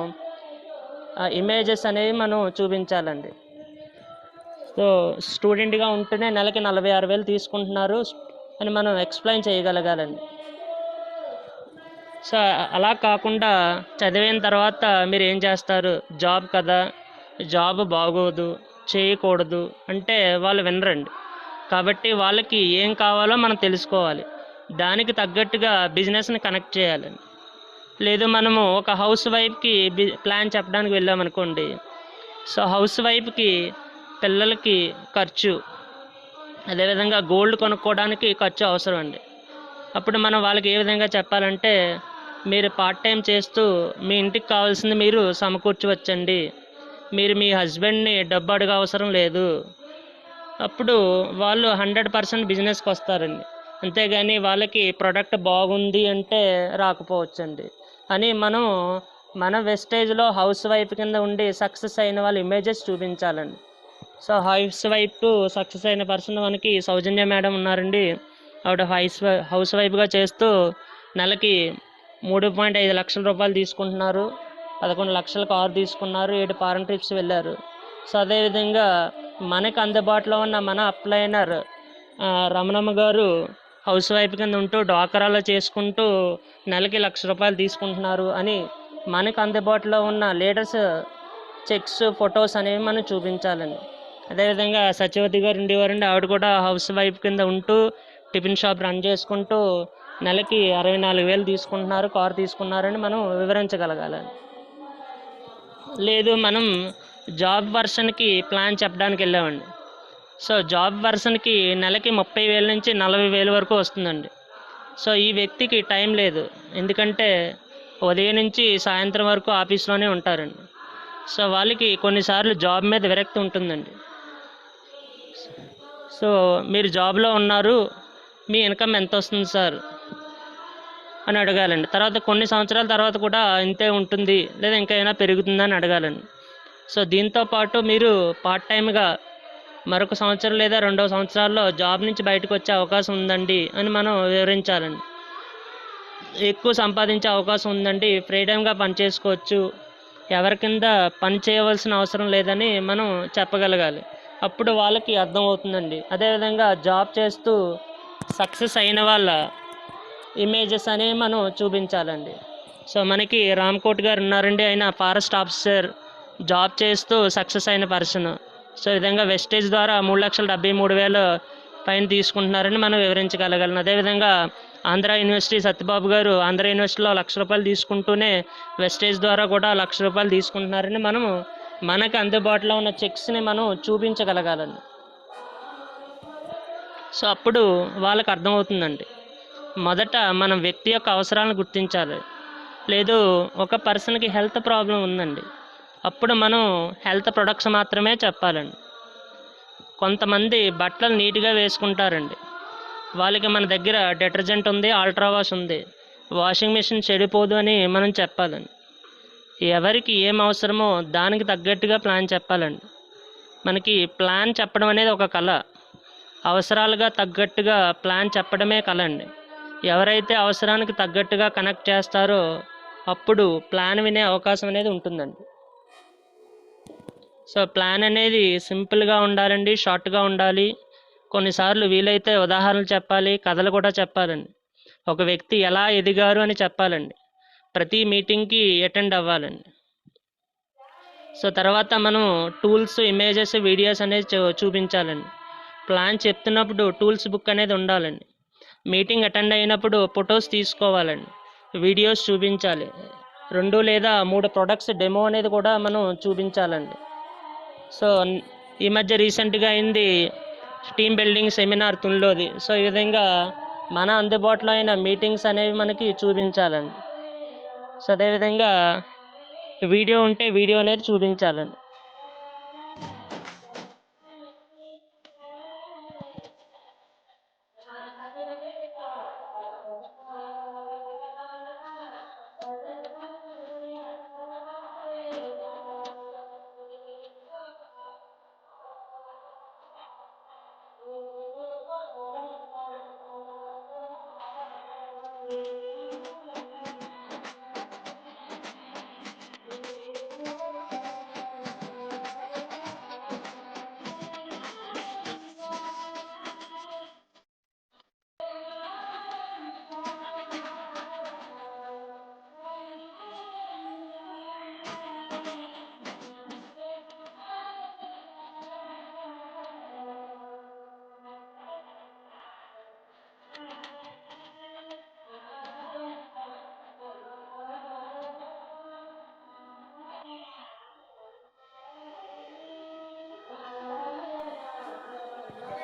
ఇమేజెస్ అనేవి మనం చూపించాలండి. సో స్టూడెంట్గా ఉంటేనే నెలకి 46,000 తీసుకుంటున్నారు అని మనం ఎక్స్ప్లెయిన్ చేయగలగాలండి. సో అలా కాకుండా చదివిన తర్వాత మీరు ఏం చేస్తారు, జాబ్ కదా, జాబ్ బాగోదు, చేయకూడదు అంటే వాళ్ళు వినరండి. కాబట్టి వాళ్ళకి ఏం కావాలో మనం తెలుసుకోవాలి, దానికి తగ్గట్టుగా బిజినెస్ని కనెక్ట్ చేయాలండి. లేదు మనము ఒక హౌస్ వైఫ్కి ప్లాన్ చెప్పడానికి వెళ్ళామనుకోండి, సో హౌస్ వైఫ్కి పిల్లలకి ఖర్చు, అదేవిధంగా గోల్డ్ కొనుక్కోవడానికి ఖర్చు అవసరం అండి. అప్పుడు మనం వాళ్ళకి ఏ విధంగా చెప్పాలంటే, మీరు పార్ట్ టైం చేస్తూ మీ ఇంటికి కావాల్సింది మీరు సమకూర్చవచ్చండి, మీరు మీ హస్బెండ్ని డబ్బు అడగ అవసరం లేదు. అప్పుడు వాళ్ళు 100% బిజినెస్కి వస్తారండి. అంతేగాని వాళ్ళకి ప్రోడక్ట్ బాగుంది అంటే రాకపోవచ్చండి. అని మనం మన వెస్టేజ్లో హౌస్ వైఫ్ కింద ఉండి సక్సెస్ అయిన వాళ్ళ ఇమేజెస్ చూపించాలండి. సో హౌస్ వైఫ్ సక్సెస్ అయిన పర్సన్ మనకి సౌజన్య మేడం ఉన్నారండి. ఆవిడ హౌస్ వైఫ్గా చేస్తూ నెలకి 3.5 లక్షల రూపాయలు తీసుకుంటున్నారు, 11 లక్షల కారు తీసుకున్నారు, 7 ఫారెన్ ట్రిప్స్ వెళ్ళారు. సో అదేవిధంగా మనకు అందుబాటులో ఉన్న మన అప్లైనర్ రమణమ్మ గారు హౌస్ వైఫ్ కింద ఉంటూ డ్వాక్రాలో చేసుకుంటూ నెలకి 1,00,000 రూపాయలు తీసుకుంటున్నారు అని మనకు అందుబాటులో ఉన్న లీడర్స్ చెక్స్, ఫొటోస్ అనేవి మనం చూపించాలండి. అదేవిధంగా సత్యవతి గారు ఉండేవారండి, ఆవిడ కూడా హౌస్ వైఫ్ కింద ఉంటూ టిఫిన్ షాప్ రన్ చేసుకుంటూ నెలకి 64,000 తీసుకుంటున్నారు, కారు తీసుకున్నారని మనం వివరించగలగాలి. లేదు మనం జాబ్ వర్షన్కి ప్లాన్ చెప్పడానికి వెళ్ళామండి. సో జాబ్ వర్షన్కి నెలకి 30,000 నుంచి 40,000 వరకు వస్తుందండి. సో ఈ వ్యక్తికి టైం లేదు, ఎందుకంటే ఉదయం నుంచి సాయంత్రం వరకు ఆఫీస్లోనే ఉంటారండి. సో వాళ్ళకి కొన్నిసార్లు జాబ్ మీద విరక్తి ఉంటుందండి. సో మీరు జాబ్లో ఉన్నారు, మీ ఇన్కమ్ ఎంత వస్తుంది సార్ అని అడగాలండి. తర్వాత కొన్ని సంవత్సరాల తర్వాత కూడా ఇంతే ఉంటుంది లేదా ఇంకా ఏమైనా పెరుగుతుందని అడగాలండి. సో దీంతో పాటు మీరు పార్ట్ టైంగా మరొక సంవత్సరం లేదా 2 సంవత్సరాల్లో జాబ్ నుంచి బయటకు వచ్చే అవకాశం ఉందండి అని మనం వివరించాలండి. ఎక్కువ సంపాదించే అవకాశం ఉందండి, ఫ్రీడమ్గా పని చేసుకోవచ్చు, ఎవరి కింద పని చేయవలసిన అవసరం లేదని మనం చెప్పగలగాలి. అప్పుడు వాళ్ళకి అర్థమవుతుందండి. అదేవిధంగా జాబ్ చేస్తూ సక్సెస్ అయిన వాళ్ళ ఇమేజెస్ అనేవి మనం చూపించాలండి. సో మనకి రామ్కోట్ గారు ఉన్నారండి, ఆయన ఫారెస్ట్ ఆఫీసర్, జాబ్ చేస్తూ సక్సెస్ అయిన పర్సన్. సో ఈ విధంగా వెస్టేజ్ ద్వారా 3,73,000 పైన తీసుకుంటున్నారని మనం వివరించగలగాలి. అదేవిధంగా ఆంధ్ర యూనివర్సిటీ సత్యబాబు గారు ఆంధ్ర యూనివర్సిటీలో ₹1,00,000 తీసుకుంటూనే వెస్టేజ్ ద్వారా కూడా ₹1,00,000 తీసుకుంటున్నారని మనము మనకు అందుబాటులో ఉన్న చెక్స్ని మనం చూపించగలగాలండి. సో అప్పుడు వాళ్ళకి అర్థమవుతుందండి. మొదట మనం వ్యక్తి యొక్క అవసరాలను గుర్తించాలి. లేదు ఒక పర్సన్కి హెల్త్ ప్రాబ్లం ఉందండి, అప్పుడు మనం హెల్త్ ప్రొడక్ట్స్ మాత్రమే చెప్పాలండి. కొంతమంది బట్టలు నీట్గా వేసుకుంటారండి, వాళ్ళకి మన దగ్గర డిటర్జెంట్ ఉంది, అల్ట్రా వాష్ ఉంది, వాషింగ్ మిషన్ చెడిపోదు అని మనం చెప్పాలండి. ఎవరికి ఏం అవసరమో దానికి తగ్గట్టుగా ప్లాన్ చెప్పాలండి. మనకి ప్లాన్ చెప్పడం అనేది ఒక కళ, అవసరాలుగా తగ్గట్టుగా ప్లాన్ చెప్పడమే కళ అండి. ఎవరైతే అవసరానికి తగ్గట్టుగా కనెక్ట్ చేస్తారో అప్పుడు ప్లాన్ వినే అవకాశం అనేది ఉంటుందండి. సో ప్లాన్ అనేది సింపుల్గా ఉండాలండి, షార్ట్గా ఉండాలి. కొన్నిసార్లు వీలైతే ఉదాహరణలు చెప్పాలి, కథలు కూడా చెప్పాలండి. ఒక వ్యక్తి ఎలా ఎదిగారు అని చెప్పాలండి. ప్రతి మీటింగ్కి అటెండ్ అవ్వాలండి. సో తర్వాత మనం టూల్స్, ఇమేజెస్, వీడియోస్ అనేది చూపించాలండి. ప్లాన్ చెప్తున్నప్పుడు టూల్స్ బుక్ అనేది ఉండాలండి. మీటింగ్ అటెండ్ అయినప్పుడు ఫొటోస్ తీసుకోవాలండి, వీడియోస్ చూపించాలి. 2 లేదా 3 ప్రొడక్ట్స్ డెమో అనేది కూడా మనం చూపించాలండి. సో ఈ మధ్య రీసెంట్గా అయింది టీమ్ బిల్డింగ్ సెమినార్ తునిలోది. సో ఈ విధంగా మన అందుబాటులో అయిన మీటింగ్స్ అనేవి మనకి చూపించాలండి. సో అదేవిధంగా వీడియో ఉంటే వీడియో అనేది చూపించాలండి.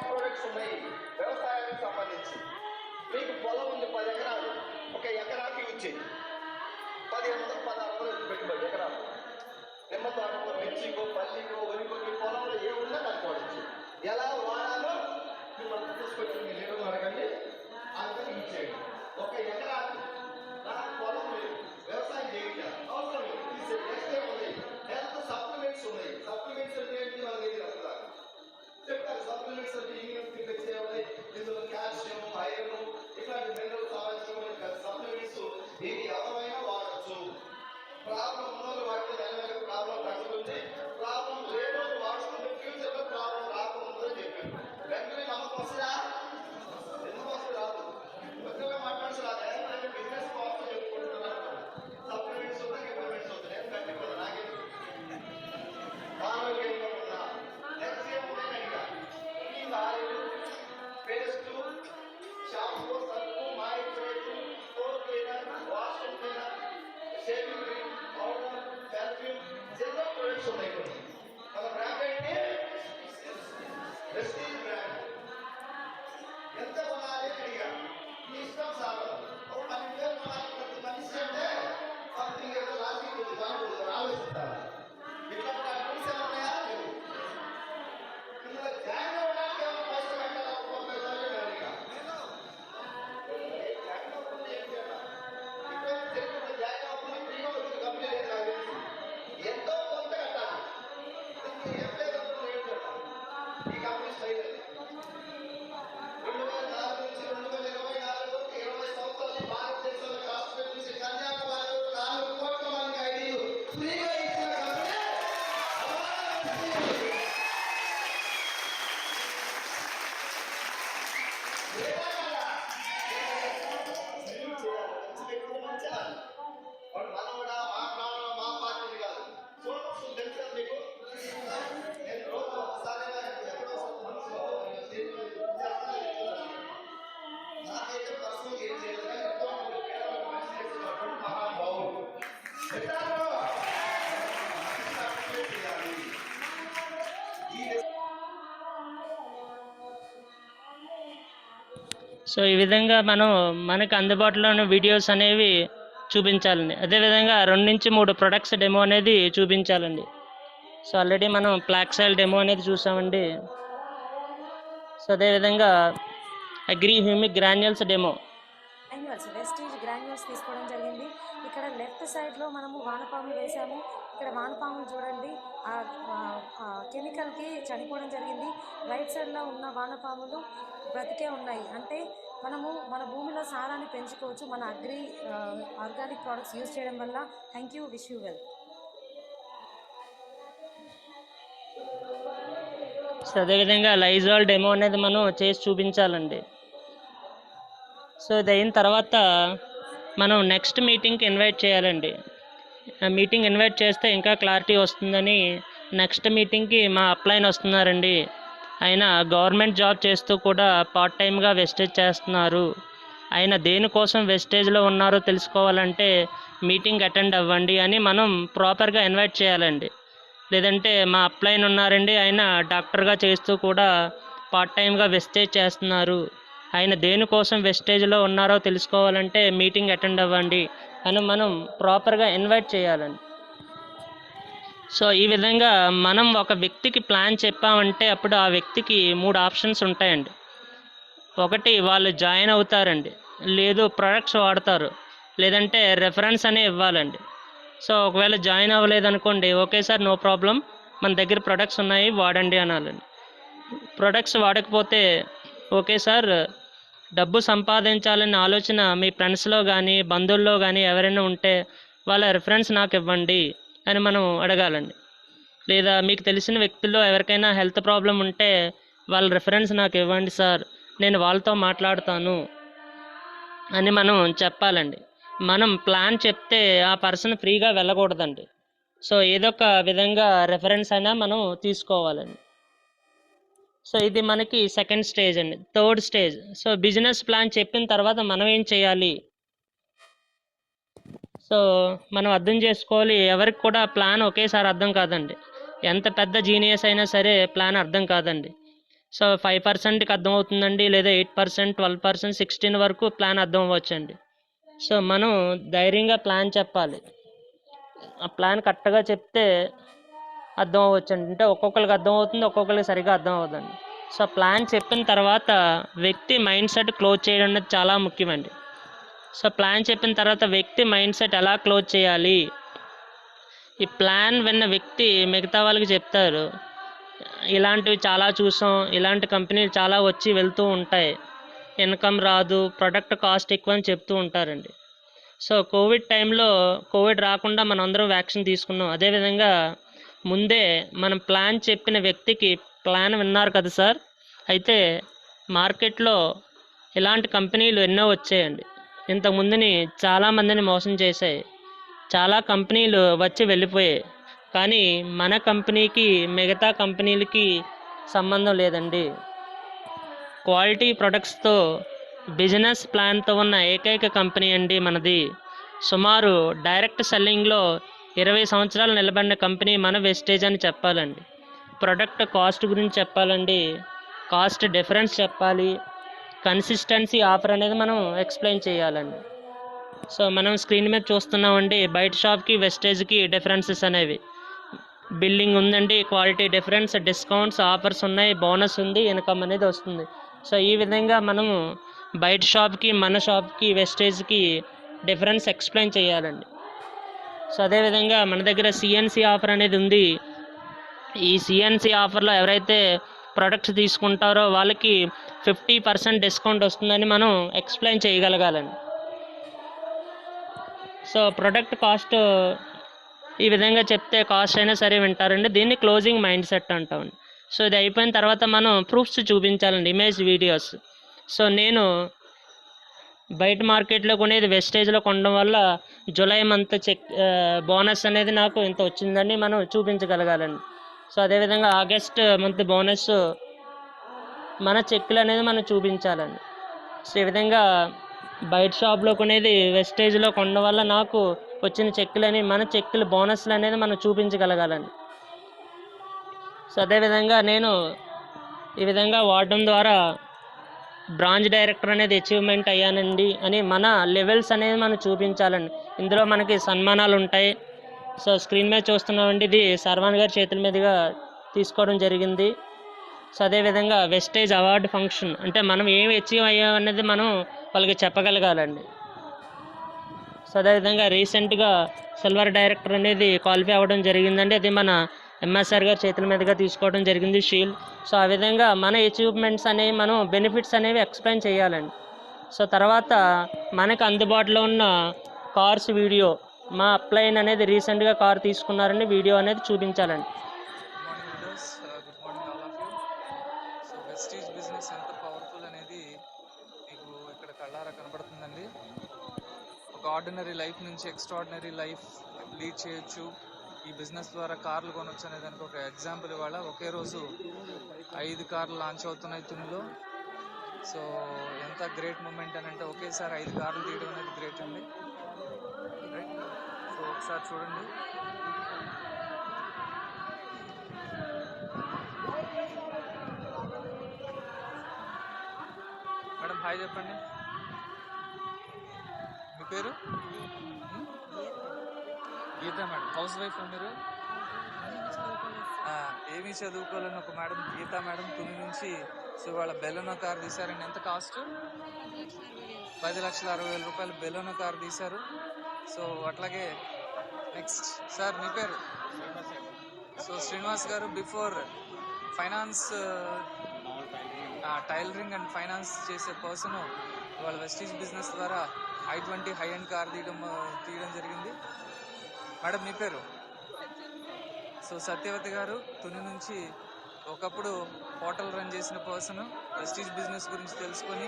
ప్రొడక్ట్స్ ఉన్నాయి వ్యవసాయానికి సంబంధించి. మీకు పొలం ఉంది 10 ఎకరాలు, ఒక ఎకరాకి యూజ్ చేయి 1500 1600 పెట్టుబడి ఎకరాలు. నిమ్మ తోటకో, మిర్చికో, పల్లికో, వరికో, మీ పొలంలో ఏ ఉన్నా దానికి వాడచ్చు. ఎలా వాడాలో మిమ్మల్ని తీసుకొచ్చి మీ లీడర్లు అడగండి, అంతా యూజ్ చేయండి. ఒక ఎకరాకి నాకు పొలం లేదు, వ్యవసాయం చేయాలి, అవసరం లేదు, తీసే ఉంది. హెల్త్ సప్లిమెంట్స్ ఉన్నాయి. సప్లిమెంట్స్ అంటే ఏంటి వాళ్ళ దగ్గర అసలు చెప్తారు. సప్లిమెంట్స్ అంటే ఇంగ్లీష్ తెచ్చేవాళ్ళు, ఇందులో కాల్షియం, ఐరన్ ఇట్లాంటి మినరల్స్ అవసరం. సప్లిమెంట్స్ ఇది ఎవరైనా వాడచ్చు. ప్రాబ్లం ఉన్న వాటిలో నెలవేళ ప్రాబ్లం తగ్గుతుంది, ప్రాబ్లం లేదో వాడుకుంటే ఫ్యూచర్లో ప్రాబ్లం రాకుండా చెప్పారు. వెంటనే నమ్మకం వస్తుందా? ఎందుకు వస్తుంది? రాదు. కొత్తగా మాట్లాడుతూ రాదు. ఎందుకంటే బిజినెస్ కోసం చెప్పుకుంటున్నాను. సప్లిమెంట్స్ ఉన్నాయి, ఇంప్లిమెంట్స్ అవుతాయి. నేను కట్టుకోవాలి, నాకేం ఆరోగ్యంగా ఉన్నా నెక్స్ట్ ఏమున్నాయి అడిగా. ఈ ఆయిల్, పేస్ట్, షాంపూ, సబ్బు, moisturiser, floor cleaner, wash cleaner, shaving cream, powder, perfume, general products ఉన్నాయి. సో ఈ విధంగా మనం మనకు అందుబాటులో ఉన్న వీడియోస్ అనేవి చూపించాలండి. అదేవిధంగా 2-3 ప్రొడక్ట్స్ డెమో అనేది చూపించాలండి. సో ఆల్రెడీ మనం ప్లాక్సైల్ డెమో అనేది చూసామండి. సో అదేవిధంగా agri humic granules demo. Granules Vestige granules తీసుకోవడం జరిగింది. ఇక్కడ లెఫ్ట్ సైడ్లో మనము వానపాములు వేసాము. ఇక్కడ వానపాములు చూడండి కెమికల్కి చనిపోవడం జరిగింది. రైట్ సైడ్లో ఉన్న వానపాములు బ్రతికే ఉన్నాయి. అంటే మనము మన భూమిలో సారాన్ని పెంచుకోవచ్చు మన ఆర్గానిక్ ప్రోడక్ట్స్ యూజ్ చేయడం వల్ల. Thank you, wish you well. So అదేవిధంగా లైజాల్ డెమో అనేది మనం చేసి చూపించాలండి. సో ఇది అయిన తర్వాత మనం నెక్స్ట్ మీటింగ్కి ఇన్వైట్ చేయాలండి. ఆ మీటింగ్ ఇన్వైట్ చేస్తే ఇంకా క్లారిటీ వస్తుందని నెక్స్ట్ మీటింగ్కి మా అప్లైన్ వస్తున్నారండి. ఆయన గవర్నమెంట్ జాబ్ చేస్తూ కూడా పార్ట్ టైమ్గా వెస్టేజ్ చేస్తున్నారు. ఆయన దేనికోసం వెస్టేజ్లో ఉన్నారో తెలుసుకోవాలంటే మీటింగ్ అటెండ్ అవ్వండి అని మనం ప్రాపర్గా ఇన్వైట్ చేయాలండి. లేదంటే మా అప్లైన్ ఉన్నారండి, ఆయన డాక్టర్గా చేస్తూ కూడా పార్ట్ టైమ్గా వెస్టేజ్ చేస్తున్నారు, ఆయన దేనికోసం వెస్టేజ్లో ఉన్నారో తెలుసుకోవాలంటే మీటింగ్ అటెండ్ అవ్వండి అని మనం ప్రాపర్గా ఇన్వైట్ చేయాలండి. సో ఈ విధంగా మనం ఒక వ్యక్తికి ప్లాన్ చెప్పామంటే అప్పుడు ఆ వ్యక్తికి 3 ఆప్షన్స్ ఉంటాయండి. ఒకటి వాళ్ళు జాయిన్ అవుతారండి, లేదు ప్రొడక్ట్స్ వాడతారు, లేదంటే రెఫరెన్స్ అనే ఇవ్వాలండి. సో ఒకవేళ జాయిన్ అవ్వలేదనుకోండి, ఓకే సార్ నో ప్రాబ్లం, మన దగ్గర ప్రొడక్ట్స్ ఉన్నాయి వాడండి అనాలండి. ప్రొడక్ట్స్ వాడకపోతే ఓకే సార్ డబ్బు సంపాదించాలనే ఆలోచన మీ ఫ్రెండ్స్లో కానీ బంధువుల్లో కానీ ఎవరైనా ఉంటే వాళ్ళ రిఫరెన్స్ నాకు ఇవ్వండి అని మనం అడగాలండి. లేదా మీకు తెలిసిన వ్యక్తుల్లో ఎవరికైనా హెల్త్ ప్రాబ్లం ఉంటే వాళ్ళ రిఫరెన్స్ నాకు ఇవ్వండి సార్, నేను వాళ్ళతో మాట్లాడతాను అని మనం చెప్పాలండి. మనం ప్లాన్ చెప్తే ఆ పర్సన్ ఫ్రీగా వెళ్ళకూడదండి. సో ఏదో ఒక విధంగా రెఫరెన్స్ అయినా మనం తీసుకోవాలండి. సో ఇది మనకి సెకండ్ స్టేజ్ అండి. Third stage, so business plan చెప్పిన తర్వాత మనం ఏం చేయాలి? సో మనం అర్థం చేసుకోవాలి, ఎవరికి కూడా ప్లాన్ ఒకేసారి అర్థం కాదండి. ఎంత పెద్ద జీనియస్ అయినా సరే ప్లాన్ అర్థం కాదండి. సో 5%కి అర్థమవుతుందండి, లేదా 8%, 12%, 16 వరకు ప్లాన్ అర్థం అవ్వచ్చండి. సో మనం ధైర్యంగా ప్లాన్ చెప్పాలి. ఆ ప్లాన్ కరెక్ట్గా చెప్తే అర్థం అవ్వచ్చండి. అంటే ఒక్కొక్కరికి అర్థం అవుతుంది, ఒక్కొక్కరికి సరిగా అర్థం అవ్వదండి. సో ప్లాన్ చెప్పిన తర్వాత వ్యక్తి మైండ్ సెట్ క్లోజ్ చేయడం అనేది చాలా ముఖ్యమండి. సో ప్లాన్ చెప్పిన తర్వాత వ్యక్తి మైండ్ సెట్ ఎలా క్లోజ్ చేయాలి? ఈ ప్లాన్ విన్న వ్యక్తి మిగతా వాళ్ళకి చెప్తారు, ఇలాంటివి చాలా చూసాం, ఇలాంటి కంపెనీలు చాలా వచ్చి వెళ్తూ ఉంటాయి, ఇన్కమ్ రాదు, ప్రొడక్ట్ కాస్ట్ ఎక్కువ అని చెప్తూ ఉంటారండి. సో కోవిడ్ రాకుండా మనం అందరం వ్యాక్సిన్ తీసుకున్నాం. అదేవిధంగా ముందే మనం ప్లాన్ చెప్పిన వ్యక్తికి ప్లాన్ విన్నారు కదా సార్, అయితే మార్కెట్లో ఇలాంటి కంపెనీలు ఎన్నో వచ్చాయండి, ఇంతకుముందుని చాలామందిని మోసం చేశాయి, చాలా కంపెనీలు వచ్చి వెళ్ళిపోయాయి, కానీ మన కంపెనీకి మిగతా కంపెనీలకి సంబంధం లేదండి. క్వాలిటీ ప్రొడక్ట్స్తో బిజినెస్ ప్లాన్తో ఉన్న ఏకైక కంపెనీ అండి మనది. సుమారు డైరెక్ట్ సెల్లింగ్లో 20 సంవత్సరాలు నిలబడిన కంపెనీ మన వెస్టేజ్ అని చెప్పాలండి. ప్రొడక్ట్ కాస్ట్ గురించి చెప్పాలండి, కాస్ట్ డిఫరెన్స్ చెప్పాలి, కన్సిస్టెన్సీ ఆఫర్ అనేది మనం ఎక్స్ప్లెయిన్ చేయాలండి. సో మనం స్క్రీన్ మీద చూస్తున్నామండి, బయట షాప్కి వెస్టేజ్కి డిఫరెన్సెస్ అనేవి. బిల్లింగ్ ఉందండి, క్వాలిటీ డిఫరెన్స్, డిస్కౌంట్స్, ఆఫర్స్ ఉన్నాయి, బోనస్ ఉంది, ఇన్కమ్ అనేది వస్తుంది. సో ఈ విధంగా మనము బయట షాప్కి మన షాప్కి వెస్టేజ్కి డిఫరెన్స్ ఎక్స్ప్లెయిన్ చేయాలండి. సో అదేవిధంగా మన దగ్గర సిఎన్సి ఆఫర్ అనేది ఉంది. ఈ సిఎన్సి ఆఫర్లో ఎవరైతే ప్రొడక్ట్స్ తీసుకుంటారో వాళ్ళకి 50% డిస్కౌంట్ వస్తుందని మనం ఎక్స్ప్లెయిన్ చేయగలగాలండి. సో ప్రొడక్ట్ కాస్ట్ ఈ విధంగా చెప్తే కాస్ట్ అయినా సరే వింటారండి. దీన్ని క్లోజింగ్ మైండ్ సెట్ అంటామండి. సో ఇది అయిపోయిన తర్వాత మనం ప్రూఫ్స్ చూపించాలండి, ఇమేజ్ వీడియోస్. సో నేను బయట మార్కెట్లో కొనేది వెస్టేజ్లో కొనడం వల్ల జూలై మంత్ బోనస్ అనేది నాకు ఇంత వచ్చిందని మనం చూపించగలగాలండి. సో అదేవిధంగా ఆగస్ట్ మంత్ బోనస్ మన చెక్కులు అనేది మనం చూపించాలండి. సో ఈ విధంగా బయట షాప్లో కొనేది వెస్టేజ్లో కొనడం వల్ల నాకు వచ్చిన చెక్కులని మన చెక్కులు బోనస్లు అనేది మనం చూపించగలగాలండి. సో అదేవిధంగా నేను ఈ విధంగా వాడడం ద్వారా బ్రాంచ్ డైరెక్టర్ అనేది అచీవ్మెంట్ అయ్యానండి అని మన లెవెల్స్ అనేది మనం చూపించాలండి. ఇందులో మనకి సన్మానాలు ఉంటాయి. సో స్క్రీన్ మీద చూస్తున్నామండి, ఇది సర్వాన్ గారి చేతుల మీదుగా తీసుకోవడం జరిగింది. సో అదేవిధంగా వెస్టేజ్ అవార్డు ఫంక్షన్ అంటే మనం ఏం అచీవ్ అయ్యామనేది మనం వాళ్ళకి చెప్పగలగాలండి. సో అదేవిధంగా రీసెంట్గా సిల్వర్ డైరెక్టర్ అనేది క్వాలిఫై అవ్వడం జరిగిందండి, అది మన ఎంఎస్ఆర్ గారి చేతుల మీదుగా తీసుకోవడం జరిగింది షీల్డ్. సో ఆ విధంగా మన అచీవ్మెంట్స్ అనేవి మనం బెనిఫిట్స్ అనేవి ఎక్స్ప్లెయిన్ చేయాలండి. సో తర్వాత మనకు అందుబాటులో ఉన్న కార్స్ వీడియో, మా అప్లైన్ అనేది రీసెంట్గా కార్ తీసుకున్నారండి, వీడియో అనేది చూపించాలండి. Morning leaders, good morning all of you. So Vestige business ఎంత పవర్ఫుల్ అనేది మీకు ఇక్కడ కళ్ళారా కనబడుతుందండి. ఒక ఆర్డినరీ లైఫ్ నుంచి ఎక్స్ట్రాడినరీ లైఫ్ లీడ్ చేయొచ్చు, ఈ బిజినెస్ ద్వారా కార్లు కొనొచ్చు అనే దానికి ఒక ఎగ్జాంపుల్. ఇవాళ ఒకే రోజు 5 కార్లు లాంచ్ అవుతున్నాయి తునిలో. సో ఎంత గ్రేట్ మూమెంట్ అని అంటే ఒకేసారి 5 కార్లు తీయడం అనేది గ్రేట్ అండి. రైట్, సో ఒకసారి చూడండి. మేడం హాయ్ చెప్పండి, మీ పేరు? గీత మేడం. హౌస్ వైఫ్ మీరు? ఏమీ చదువుకోలేని ఒక మేడం గీత మేడం తుని నుంచి. సో వాళ్ళ బెలూనో కార్ తీశారండి. ఎంత కాస్ట్? 10,60,000 రూపాయలు బెలూనో కార్ తీశారు. సో అట్లాగే నెక్స్ట్ సార్ మీ పేరు? సో శ్రీనివాస్ గారు before finance, tailoring and finance చేసే పర్సన్ వాళ్ళ వెస్టీజ్ బిజినెస్ ద్వారా i20 హై అండ్ కార్ తీయడం జరిగింది. మేడం మీ పేరు? సో సత్యవతి గారు తుని నుంచి ఒకప్పుడు హోటల్ రన్ చేసిన పర్సన్, వెస్టీజ్ బిజినెస్ గురించి తెలుసుకొని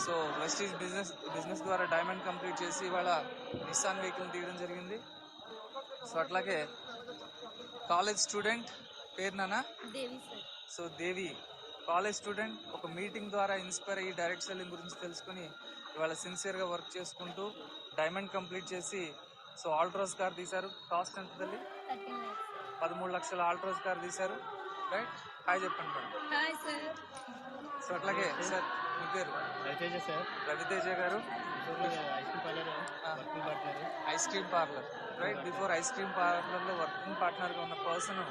సో వెస్టీజ్ బిజినెస్ ద్వారా డైమండ్ కంప్లీట్ చేసి ఇవాళ నిస్సాన్ వెహికల్ తీయడం జరిగింది. సో అట్లాగే కాలేజ్ స్టూడెంట్ పేరు నానా? సో దేవి కాలేజ్ స్టూడెంట్ ఒక మీటింగ్ ద్వారా ఇన్స్పైర్ అయ్యి డైరెక్ట్ సెల్లింగ్ గురించి తెలుసుకొని ఇవాళ సిన్సియర్గా వర్క్ చేసుకుంటూ డైమండ్ కంప్లీట్ చేసి సో ఆల్ట్రోస్ కార్ తీశారు. కాస్ట్ ఎంత తల్లి? 13 లక్షల ఆల్ట్రోస్ కార్ తీశారు. రైట్, హాయ్ చెప్పండి మేడం. సో అట్లాగే సార్ మీ పేరు? రవితేజ సార్. రవితేజ గారు ice cream parlour. Right, before ice cream పార్లర్లో వర్కింగ్ పార్ట్నర్గా ఉన్న పర్సన్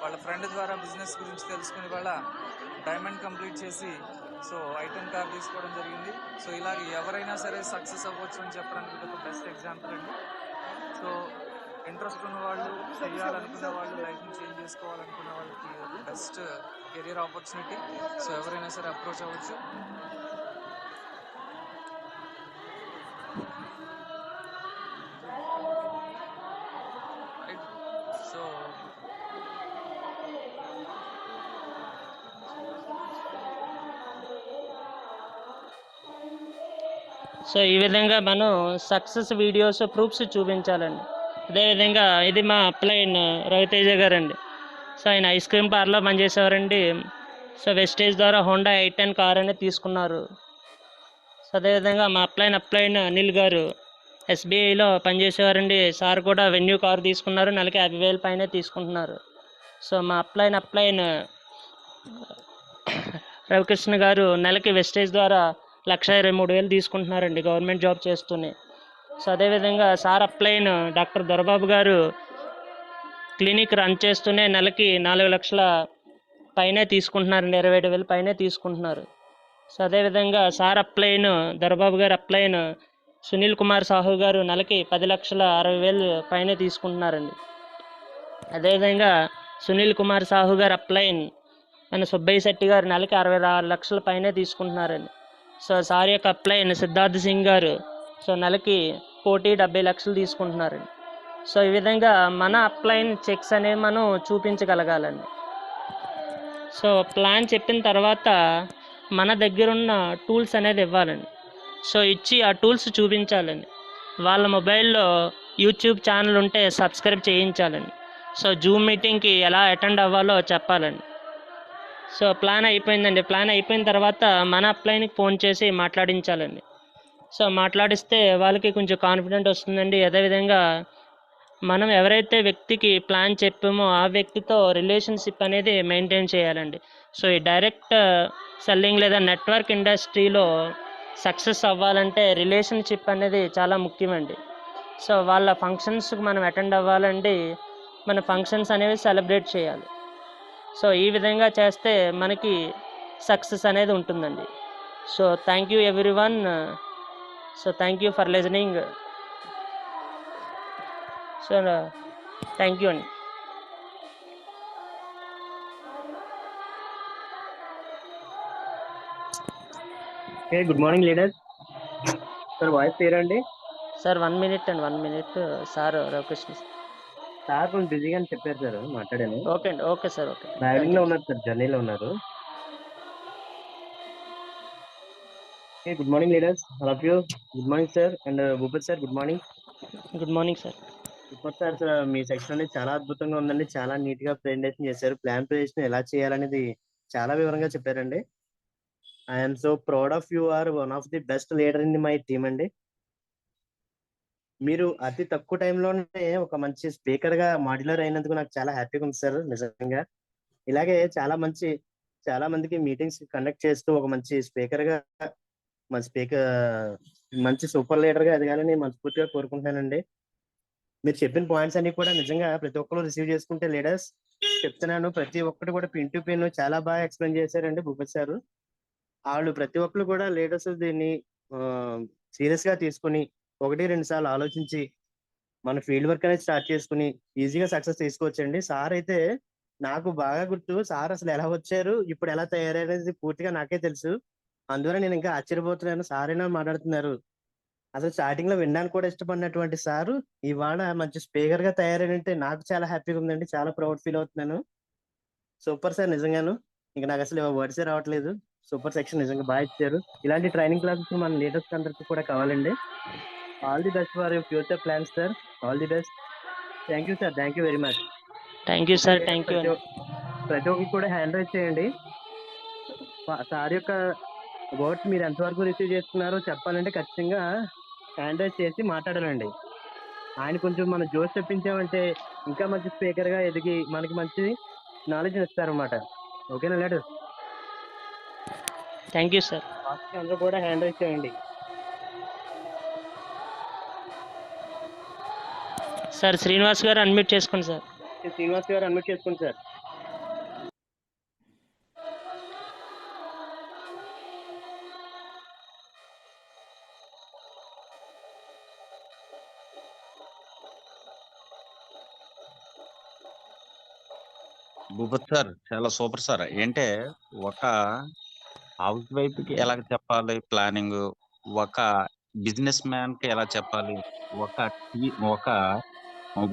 వాళ్ళ ఫ్రెండ్ ద్వారా బిజినెస్ గురించి తెలుసుకుని వాళ్ళ డైమండ్ కంప్లీట్ చేసి సో i10 కార్ తీసుకోవడం జరిగింది. సో ఇలాగ ఎవరైనా సరే సక్సెస్ అవ్వచ్చు అని చెప్పడానికి ఇది ఒక బెస్ట్ ఎగ్జాంపుల్ అండి. సో ఇంట్రెస్ట్ ఉన్న వాళ్ళు, చేయాలనుకున్న వాళ్ళు, లైఫ్ని చేంజ్ చేసుకోవాలనుకున్న వాళ్ళకి బెస్ట్ కెరియర్ ఆపర్చునిటీ. సో ఎవరైనా సరే అప్రోచ్ అవ్వచ్చు. రైట్, సో సో ఈ విధంగా మనం సక్సెస్ వీడియోస్, ప్రూఫ్స్ చూపించాలండి. అదేవిధంగా ఇది మా అప్లైన్ రవితేజ గారండి. సో ఆయన ఐస్ క్రీమ్ పార్లర్ పనిచేసేవారండి. సో వెస్టేజ్ ద్వారా హోండా i10 కార్ అనేది తీసుకున్నారు. సో అదేవిధంగా మా అప్లైన్ అనిల్ గారు ఎస్బీఐలో పనిచేసేవారండి. సార్ కూడా వెన్యూ కార్ తీసుకున్నారు, నెలకి 50,000 పైన తీసుకుంటున్నారు. సో మా అప్లైన్ రవికృష్ణ గారు నెలకి వెస్టేజ్ ద్వారా 1,23,000 తీసుకుంటున్నారండి గవర్నమెంట్ జాబ్ చేస్తూనే. సో అదేవిధంగా సార్ అప్లైన్ డాక్టర్ దొరబాబు గారు క్లినిక్ రన్ చేస్తూనే నెలకి 4 లక్షల పైనే తీసుకుంటున్నారండి, 27,000 పైనే తీసుకుంటున్నారు. సో అదేవిధంగా సార్ అప్లైన్ దొరబాబు గారు అప్లైన్ సునీల్ కుమార్ సాహు గారు నెలకి 10,60,000 పైనే తీసుకుంటున్నారండి. అదేవిధంగా సునీల్ కుమార్ సాహు గారు అప్లైన్ మన సుబ్బయ్య శెట్టి గారు నెలకి 66 లక్షల పైనే తీసుకుంటున్నారండి. సో సార్ యొక్క అప్లైన్ సిద్ధార్థ్ సింగ్ గారు సో నెలకి 1,70,00,000 తీసుకుంటున్నారండి. సో ఈ విధంగా మన అప్లైన్ చెక్స్ అనేవి మనం చూపించగలగాలండి. సో ప్లాన్ చెప్పిన తర్వాత మన దగ్గర ఉన్న టూల్స్ అనేది ఇవ్వాలండి. సో ఇచ్చి ఆ టూల్స్ చూపించాలండి. వాళ్ళ మొబైల్లో యూట్యూబ్ ఛానల్ ఉంటే సబ్స్క్రైబ్ చేయించాలండి. సో జూమ్ మీటింగ్కి ఎలా అటెండ్ అవ్వాలో చెప్పాలండి. సో ప్లాన్ అయిపోయిందండి. ప్లాన్ అయిపోయిన తర్వాత మన అప్లైన్కి ఫోన్ చేసి మాట్లాడించాలండి. సో మాట్లాడిస్తే వాళ్ళకి కొంచెం కాన్ఫిడెంట్ వస్తుందండి. అదేవిధంగా మనం ఎవరైతే వ్యక్తికి ప్లాన్ చెప్పామో ఆ వ్యక్తితో రిలేషన్షిప్ అనేది మెయింటైన్ చేయాలండి. సో ఈ డైరెక్ట్ సెల్లింగ్ లేదా నెట్వర్క్ ఇండస్ట్రీలో సక్సెస్ అవ్వాలంటే రిలేషన్షిప్ అనేది చాలా ముఖ్యమండి. సో వాళ్ళ ఫంక్షన్స్కి మనం అటెండ్ అవ్వాలండి, మన ఫంక్షన్స్ అనేవి సెలబ్రేట్ చేయాలి. సో ఈ విధంగా చేస్తే మనకి సక్సెస్ అనేది ఉంటుందండి. So thank you everyone. So thank you for listening. So thank you అండి. Okay, good morning leaders. Sir voice clear అండి? సార్ 1 మినిట్ అండి, 1 మినిట్. సార్ రవికృష్ణ సార్ కొంచెం బిజీగా అని చెప్పారు సార్, మాట్లాడాను. ఓకే అండి. Okay sir. ఓకే, డ్రైవింగ్ లో ఉన్నారు సార్, జర్నీలో ఉన్నారు. Okay, good morning leaders, all of you. Good morning sir. And Bhupat sir, good morning. Good morning sir. Bhupath sir, మీ సెక్షన్ అనేది చాలా అద్భుతంగా ఉందండి. చాలా నీట్ గా ప్రెజెంటేషన్ చేశారు. ప్లాన్ ప్రెజెంటేషన్ ఎలా చేయాలనేది చాలా వివరంగా చెప్పారండి. I'm so proud of you. Are one of the best leader in my team అండి. మీరు అతి తక్కువ టైంలోనే ఒక మంచి స్పీకర్ గా మాడ్యులర్ అయినందుకు నాకు చాలా హ్యాపీగా ఉంది సార్, నిజంగా. ఇలాగే చాలా మందికి మీటింగ్స్ కండక్ట్ చేస్తూ ఒక మంచి స్పీకర్ గా, మంచి సూపర్ లీడర్ గా ఎదగాలని మనస్ఫూర్తిగా కోరుకుంటున్నానండి. మీరు చెప్పిన పాయింట్స్ అన్ని కూడా నిజంగా ప్రతి ఒక్కరు రిసీవ్ చేసుకుంటే లీడర్స్, చెప్తున్నాను, ప్రతి ఒక్కటి కూడా పిన్ టు పిన్ చాలా బాగా ఎక్స్ప్లెయిన్ చేశారండి భూపత్ సార్. వాళ్ళు ప్రతి ఒక్కరు కూడా లీడర్స్ దీన్ని సీరియస్ గా తీసుకుని 1-2 సార్లు ఆలోచించి మన ఫీల్డ్ వర్క్ అనేది స్టార్ట్ చేసుకుని ఈజీగా సక్సెస్ తీసుకోవచ్చండి. సార్ అయితే నాకు బాగా గుర్తు. సార్ అసలు ఎలా వచ్చారు, ఇప్పుడు ఎలా తయారనేది పూర్తిగా నాకే తెలుసు. అందువల్ల నేను ఇంకా ఆశ్చర్యపోతున్నాను, సార్ అయినా మాట్లాడుతున్నారు. అసలు స్టార్టింగ్ లో వినడానికి కూడా ఇష్టపడినటువంటి సారు ఇవాళ మంచి స్పీకర్ గా తయారైనంటే నాకు చాలా హ్యాపీగా ఉందండి. చాలా ప్రౌడ్ ఫీల్ అవుతున్నాను. సూపర్ సార్, నిజంగాను. ఇంకా నాకు అసలు వర్డ్సే రావట్లేదు. సూపర్ సెక్షన్ నిజంగా బాగా ఇచ్చారు. ఇలాంటి ట్రైనింగ్ క్లాసెస్ మన లీడర్స్ అందరికీ కూడా కావాలండి. All the best for your future plans sir. All the best. Thank you sir, thank you very much. Thank you sir. Thank you. ప్రతి ఒక్కరికి కూడా హ్యాండ్ రైజ్ చేయండి. సార్ యొక్క వర్డ్స్ మీరు ఎంతవరకు రిసీవ్ చేస్తున్నారో చెప్పాలంటే ఖచ్చితంగా హ్యాండ్ రైజ్ చేసి మాట్లాడాలండి. ఆయన కొంచెం మన జోష్ తెప్పించామంటే ఇంకా మంచి స్పీకర్ గా ఎదిగి మనకి మంచి నాలెడ్జ్ ఇస్తారనమాట. ఓకేనా లేడు? Thank you sir. అందరూ కూడా హ్యాండ్ రైజ్ చేయండి. సార్ శ్రీనివాస్ గారు అన్మ్యూట్ చేసుకోండి సార్. శ్రీనివాస్ గారు అన్మ్యూట్ చేసుకోండి సార్. భూపత్ సార్ చాలా సూపర్ సార్. ఏంటే ఒక హౌస్ వైఫ్ కి ఎలా చెప్పాలి ప్లానింగ్, ఒక బిజినెస్ మ్యాన్ కి ఎలా చెప్పాలి, ఒక ఒక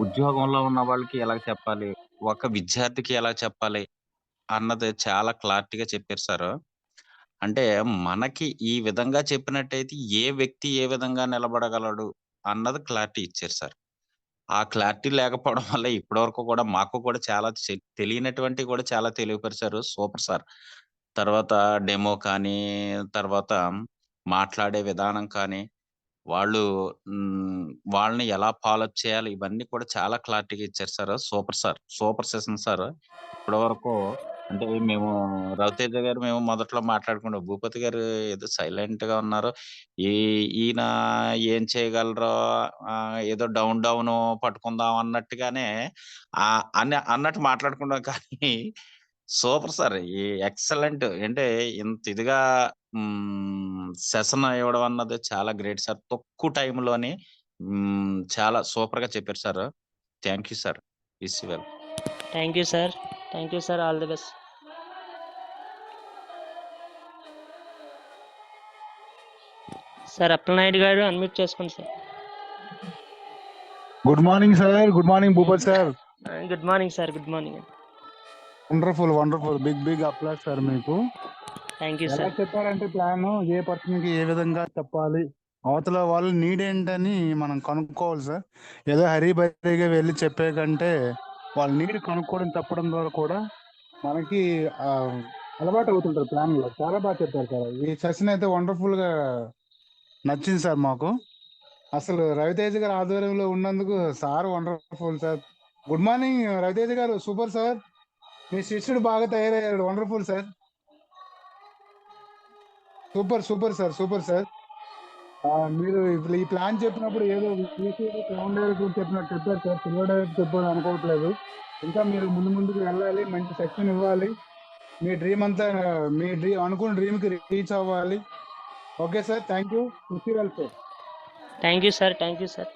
ఉద్యోగంలో ఉన్న వాళ్ళకి ఎలా చెప్పాలి, ఒక విద్యార్థికి ఎలా చెప్పాలి అన్నది చాలా క్లారిటీగా చెప్పారు సార్. అంటే మనకి ఈ విధంగా చెప్పినట్టయితే ఏ వ్యక్తి ఏ విధంగా నిలబడగలడు అన్నది క్లారిటీ ఇచ్చారు సార్. ఆ క్లారిటీ లేకపోవడం వల్ల ఇప్పటివరకు కూడా మాకు కూడా చాలా తెలియనటువంటివి కూడా చాలా తెలియపరిచారు. Super sir. తర్వాత డెమో కానీ, తర్వాత మాట్లాడే విధానం కానీ, వాళ్ళు వాళ్ళని ఎలా ఫాలో అప్ చేయాలి ఇవన్నీ కూడా చాలా క్లారిటీగా ఇచ్చారు sir. Super sir. Super session sir. ఇప్పటివరకు అంటే మేము రవితేజ గారు మేము మొదట్లో మాట్లాడుకున్నాం. భూపతి గారు ఏదో సైలెంట్ గా ఉన్నారు. ఈ ఈయన ఏం చేయగలరో ఏదో డౌన్ పట్టుకుందాం అన్నట్టుగానే అన్నట్టు మాట్లాడుకున్నాం. కానీ సూపర్ సార్. ఈ ఎక్సలెంట్ అంటే ఇంత ఇదిగా సెషన్ ఇవ్వడం అన్నది చాలా గ్రేట్ సార్. తక్కువ టైంలోని చాలా సూపర్ గా చెప్పారు sir. Thank you sir. Wish you well. Thank you sir. Thank you sir. All the best. Sir Appalanaidu గారు అన్మ్యూట్ చేసుకోండి sir. Good morning sir. Good morning Bhupat sir. Good morning sir. Good morning. Wonderful big applause sir మీకు. థ్యాంక్ యూ ఎలా సార్. చెప్పారంటే ప్లాన్ ఏ పర్సన్ కి ఏ విధంగా చెప్పాలి, అవతల వాళ్ళు నీడ్ ఏంటని మనం కనుక్కోవాలి సార్. ఏదో హరీబరీగా వెళ్ళి చెప్పే కంటే వాళ్ళ నీడ్ కనుక్కోవడం చెప్పడం ద్వారా కూడా మనకి అలవాటు అవుతుంటారు ప్లాన్ లో. చాలా బాగా చెప్పారు సార్. ఈ సెషన్ అయితే వండర్ఫుల్ గా నచ్చింది సార్ మాకు. అసలు రవితేజ గారి ఆధ్వర్యంలో ఉన్నందుకు sir wonderful sir. Good morning Raviteja గారు, సూపర్ సార్. మీ శిష్యుడు బాగా తయారయ్యాడు, wonderful sir. Super super sir, super sir. మీరు ఇప్పుడు ఈ ప్లాన్ చెప్పినప్పుడు ఏదో క్రౌన్ డైరెక్టర్ చెప్పినట్టు చెప్పారు సార్, సిల్వర్ డైరెక్టర్ చెప్పారు అనుకోవట్లేదు. ఇంకా మీరు ముందుకు వెళ్ళాలి, మంచి సక్సెస్ ఇవ్వాలి. మీ డ్రీమ్ అంతా, మీ అనుకున్న డ్రీమ్కి రీచ్ అవ్వాలి. Okay sir, thank you. Well sir. Thank you sir, thank you sir.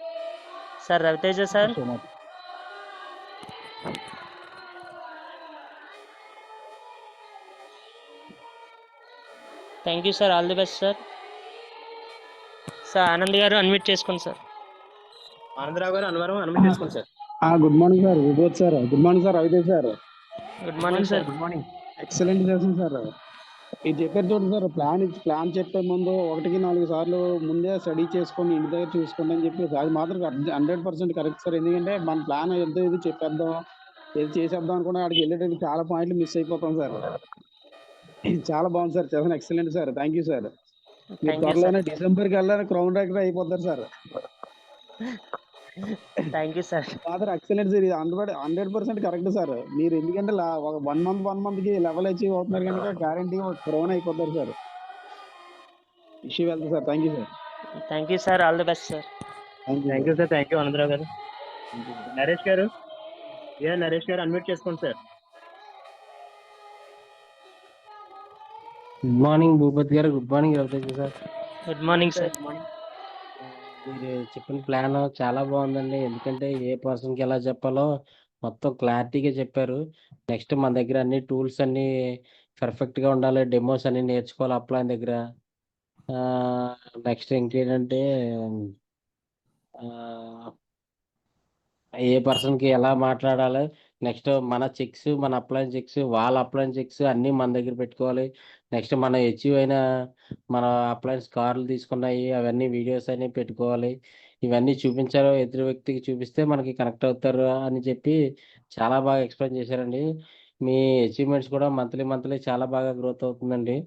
Sir Raviteja sir. So much. Thank you sir, all the best sir. Sir Anand గారు అన్మ్యూట్ చేసుకోండి సార్. ఆనందరావు గారు అనుమతి చేసుకోండి sir. Good morning sir, Vibhut sir. Good morning sir, Raviteja sir. Good morning sir. Good morning. Excellent session sir. ఇది చెప్పారు చూడండి సార్, ప్లాన్ చెప్పే ముందు 1-4 సార్లు ముందే స్టడీ చేసుకొని ఇంటి దగ్గర చూసుకోండి అని చెప్పి, అది మాత్రం 100% కరెక్ట్ సార్. ఎందుకంటే మన ప్లాన్ ఎంతో ఇది చెప్పేద్దాం, ఏది చేసేద్దాం అనుకున్నా అక్కడికి వెళ్ళేటప్పుడు చాలా పాయింట్లు మిస్ అయిపోతాం సార్. చాలా బాగుంది సార్, చాలా excellent sir. Thank you sir. మీరు త్వరలోనే డిసెంబర్కి వెళ్ళాలని క్రౌన్ డైరెక్టర్ అయిపోతారు sir. Thank you sir. Father excellent sir, ఇది 100% కరెక్ట్ సార్. మీరు ఎందుకంటే ఒక 1 month కి లెవెల్ అచీవ్ అవుతున్నారు కనుక గ్యారంటీ క్రౌన్ అయిపోతారు సార్. ఇష్యూ వెళ్తారు sir. Thank you sir. Thank you sir, all the best sir. Thank you sir, thank you Anandarao గారు. నరేష్ గారు, నరేష్ గారు అన్మ్యూట్ చేసుకోండి సార్. గుడ్ మార్నింగ్ భూపతి గారు. Good morning Raviteja sir. Good morning sir. మీరు చెప్పిన ప్లాన్ చాలా బాగుందండి. ఎందుకంటే ఏ పర్సన్కి ఎలా చెప్పాలో మొత్తం క్లారిటీగా చెప్పారు. నెక్స్ట్ మన దగ్గర అన్ని టూల్స్ అన్ని పర్ఫెక్ట్గా ఉండాలి, డెమోస్ అన్ని నేర్చుకోవాలి అప్లైన్ దగ్గర. నెక్స్ట్ ఇంకేంటంటే ఏ పర్సన్కి ఎలా మాట్లాడాలి, నెక్స్ట్ మన చెక్స్, మన అప్లైన్ చెక్స్, వాళ్ళ అప్లైన్ చెక్స్ అన్నీ మన దగ్గర పెట్టుకోవాలి. నెక్స్ట్ మనం అచీవ్ అయిన మన అప్లయన్స్ కార్లు తీసుకున్నాయి అవన్నీ వీడియోస్ అన్ని పెట్టుకోవాలి. ఇవన్నీ చూపించారు, ఎదురు వ్యక్తికి చూపిస్తే మనకి కనెక్ట్ అవుతారు అని చెప్పి చాలా బాగా ఎక్స్ప్లెయిన్ చేశారండి. మీ అచీవ్మెంట్స్ కూడా మంత్లీ చాలా బాగా గ్రోత్ అవుతుందండి.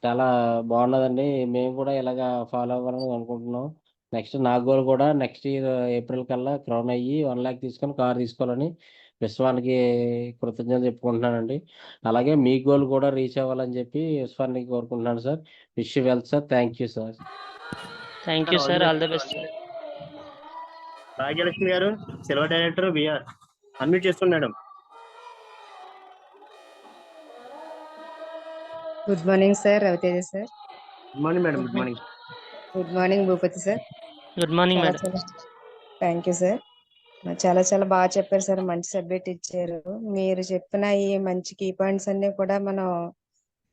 చాలా బాగున్నదండి. మేము కూడా ఇలాగా ఫాలో అవ్వాలని అనుకుంటున్నాం. నెక్స్ట్ నా గోల్ కూడా నెక్స్ట్ ఇయర్ ఏప్రిల్ కల్లా క్రౌన్ అయ్యి 1 lakh తీసుకొని కార్ తీసుకోవాలని విశ్వానికి కృతజ్ఞతలు చెప్పుకుంటున్నానండి. అలాగే మీ గోల్ కూడా రీచ్ అవ్వాలని చెప్పి విశ్వాన్ని కోరుకుంటున్నాను sir. Wish you well sir. Thank you sir. Thank you sir, all the best sir. Bhagyalakshmi గారు, సిల్వర్ డైరెక్టర్ బిఆర్ అన్మ్యూట్ చేసుకోండి madam. Good morning sir, Raviteja sir. Good morning madam. Good morning. Good morning Bhupathi sir. Good morning madam. Thank you sir. చాలా బాగా చెప్పారు సార్, మంచి సబ్జెక్ట్ ఇచ్చారు. మీరు చెప్పిన ఈ మంచి కీ పాయింట్స్ అన్ని కూడా మనం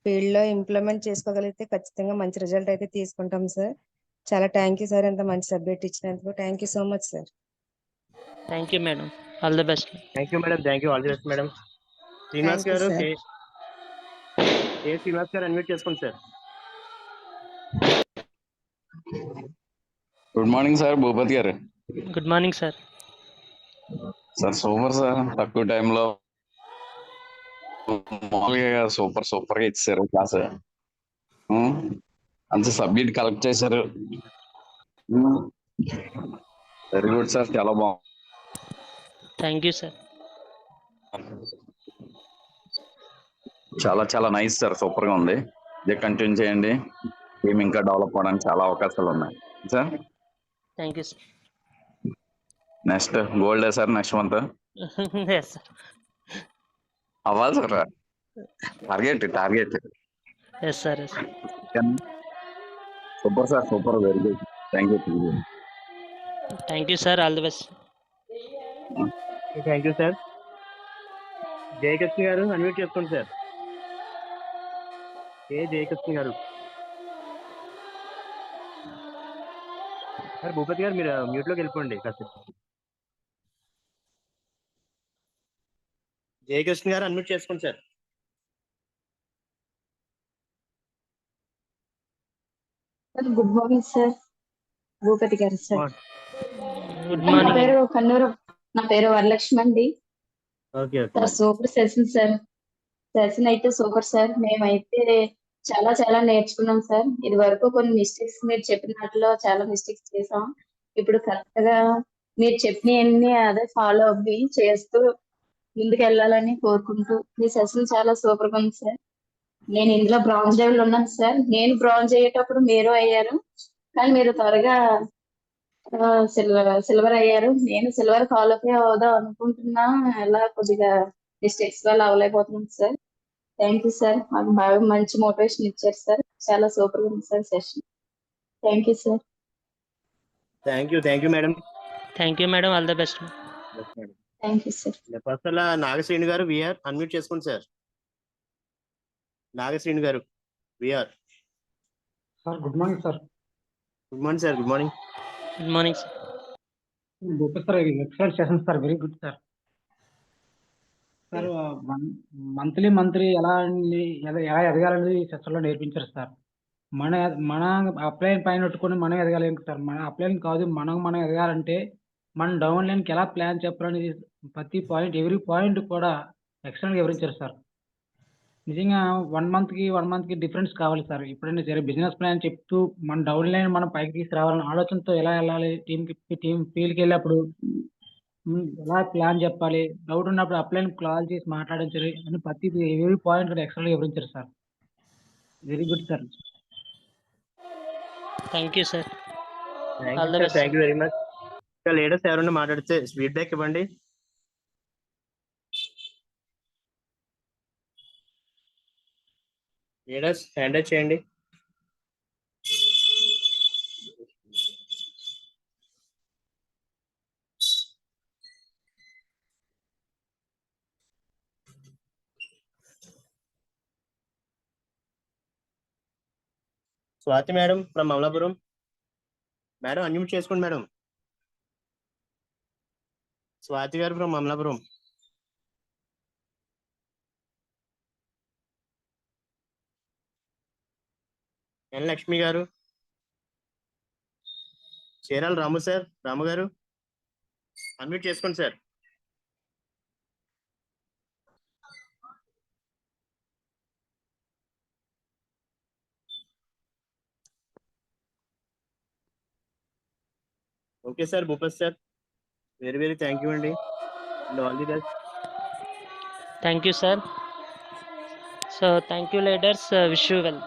ఫీల్డ్ లో ఇంప్లిమెంట్ చేసుకోగలిగితే ఖచ్చితంగా మంచి రిజల్ట్ అయితే తీసుకుంటాం సార్. చాలా థ్యాంక్ యూ సార్, ఇంత మంచి సబ్జెక్ట్ ఇచ్చినందుకు. Thank you so much sir. Thank you madam, all the best. Thank you madam. Thank you, all the best madam. Srinivas Thank you, గారు, sir. శ్రీనివాస్ గారు అన్మ్యూట్ చేసుకోండి sir. Good morning sir, Bhupathi గారు. Good morning sir. Sir super sir, తక్కువ టైంలో మామూలుగా సూపర్ గా ఇచ్చారు క్లాస్. మంచి సబ్జెక్ట్ కలెక్ట్ చేశారు. వెరీ గుడ్ సార్, చాలా బాగుంది. థ్యాంక్ యూ సార్. చాలా నైస్ సార్, సూపర్ గా ఉంది. ఇదే కంటిన్యూ చేయండి. టీమ్ ఇంకా డెవలప్ అవడానికి చాలా అవకాశాలు ఉన్నాయి sir. Thank you sir. Next gold sir, next month yes sir. అవ్వాలి sir. Target yes sir, yes. Super sir, super, very good. Thank you. Thank you sir, all the best. Thank you sir. Jayakrishna గారు అన్మ్యూట్ చేసుకోండి సార్. జయకృష్ణ గారు. సార్ భూపతి గారు మీరు మ్యూట్లోకి వెళ్ళిపోండి కాసేపు. జయకృష్ణ గారు అన్మ్యూట్ చేసుకోండి sir. Good morning sir, Bhupathi గారు సార్. గుడ్ నా మార్నింగ్. పేరు కన్నూరు, నా పేరు వరలక్ష్మి అండి. Okay sir super session sir. Session అయితే సూపర్ సార్. మేమైతే చాలా చాలా నేర్చుకున్నాం సార్. ఇది వరకు కొన్ని మిస్టేక్స్ మీరు చెప్పినట్లో చాలా మిస్టేక్స్ చేసాం. ఇప్పుడు కరెక్ట్ గా మీరు చెప్పినవన్నీ అదే ఫాలో అవ్వి చేస్తూ ముందుకెళ్ళాలని కోరుకుంటూ మీ సెషన్ చాలా సూపర్ గా ఉంది సార్. నేను ఇందులో బ్రాంజ్ లెవెల్ ఉన్నాను సార్. నేను బ్రాంజ్ అయ్యేటప్పుడు మీరు అయ్యారు, కానీ మీరు త్వరగా సిల్వర్ అయ్యారు. నేను సిల్వర్ క్వాలిఫై అవుదాం అనుకుంటున్నా, ఎలా కొద్దిగా మిస్టేక్స్ వల్ల అవ్వలేకపోతున్నాను సార్. Thank you sir. మాకు బాగా మంచి మోటివేషన్ ఇచ్చారు సార్. చాలా సూపర్ గా ఉంది sir session. Thank you sir. Thank you madam. Thank you madam, all the best. Thank you sir. First Nagasrini గారు విఆర్ అన్మ్యూట్ చేసుకోండి సార్. నాగశ్రీని గారు VR. Sir good morning sir. Good morning sir. Good morning. Good morning sir. Bhupathi sir, excellent session sir. Very good sir. Sir monthly ఎలా ఎలా ఎదగాలనేది ఈ సెషన్లో నేర్పించారు సార్. మన మన అప్లైన్ పైన పెట్టుకొని మనం ఎదగాలి సార్. మన అప్లైన్ కాదు, మనం ఎదగాలంటే మన డౌన్ లైన్కి ఎలా ప్లాన్ చెప్పాలనేది ప్రతి పాయింట్, ఎవ్రీ పాయింట్ కూడా ఎక్సలెంట్గా వివరించారు సార్. నిజంగా 1 మంత్కి డిఫరెన్స్ కావాలి సార్. ఎప్పుడైనా సరే బిజినెస్ ప్లాన్ చెప్తూ మన డౌన్ లైన్ మనం పైకి తీసుకురావాలన్న ఆలోచనతో ఎలా వెళ్ళాలి, టీం ఫీల్డ్కి వెళ్ళినప్పుడు ఎలా ప్లాన్ చెప్పాలి, డౌట్ ఉన్నప్పుడు అప్లైన్ కాల్ చేసి మాట్లాడించాలి అని ప్రతిదీ ఎవ్రీ పాయింట్ కూడా ఎక్సలెంట్గా వివరించారు sir. Very good sir. Thank you sir. All the best. Thank you very much. ఇంకా లీడర్స్ ఎవరైనా మాట్లాడితే ఫీడ్బ్యాక్ ఇవ్వండి. లీడర్స్ హ్యాండ్ రైజ్ చేయండి. Swathi madam from Amalapuram. Madam unmute చేసుకోండి మేడం. స్వాతి గారు ఫ్రమ్ అమలాపురం. ఎన్ లక్ష్మి గారు. చీరాల రాము సార్. రాము గారు అన్మ్యూట్ చేసుకోండి sir. Okay sir. Bhupath sir very thank you అండి. And all the best. Thank you sir. So thank you leaders, wish you well.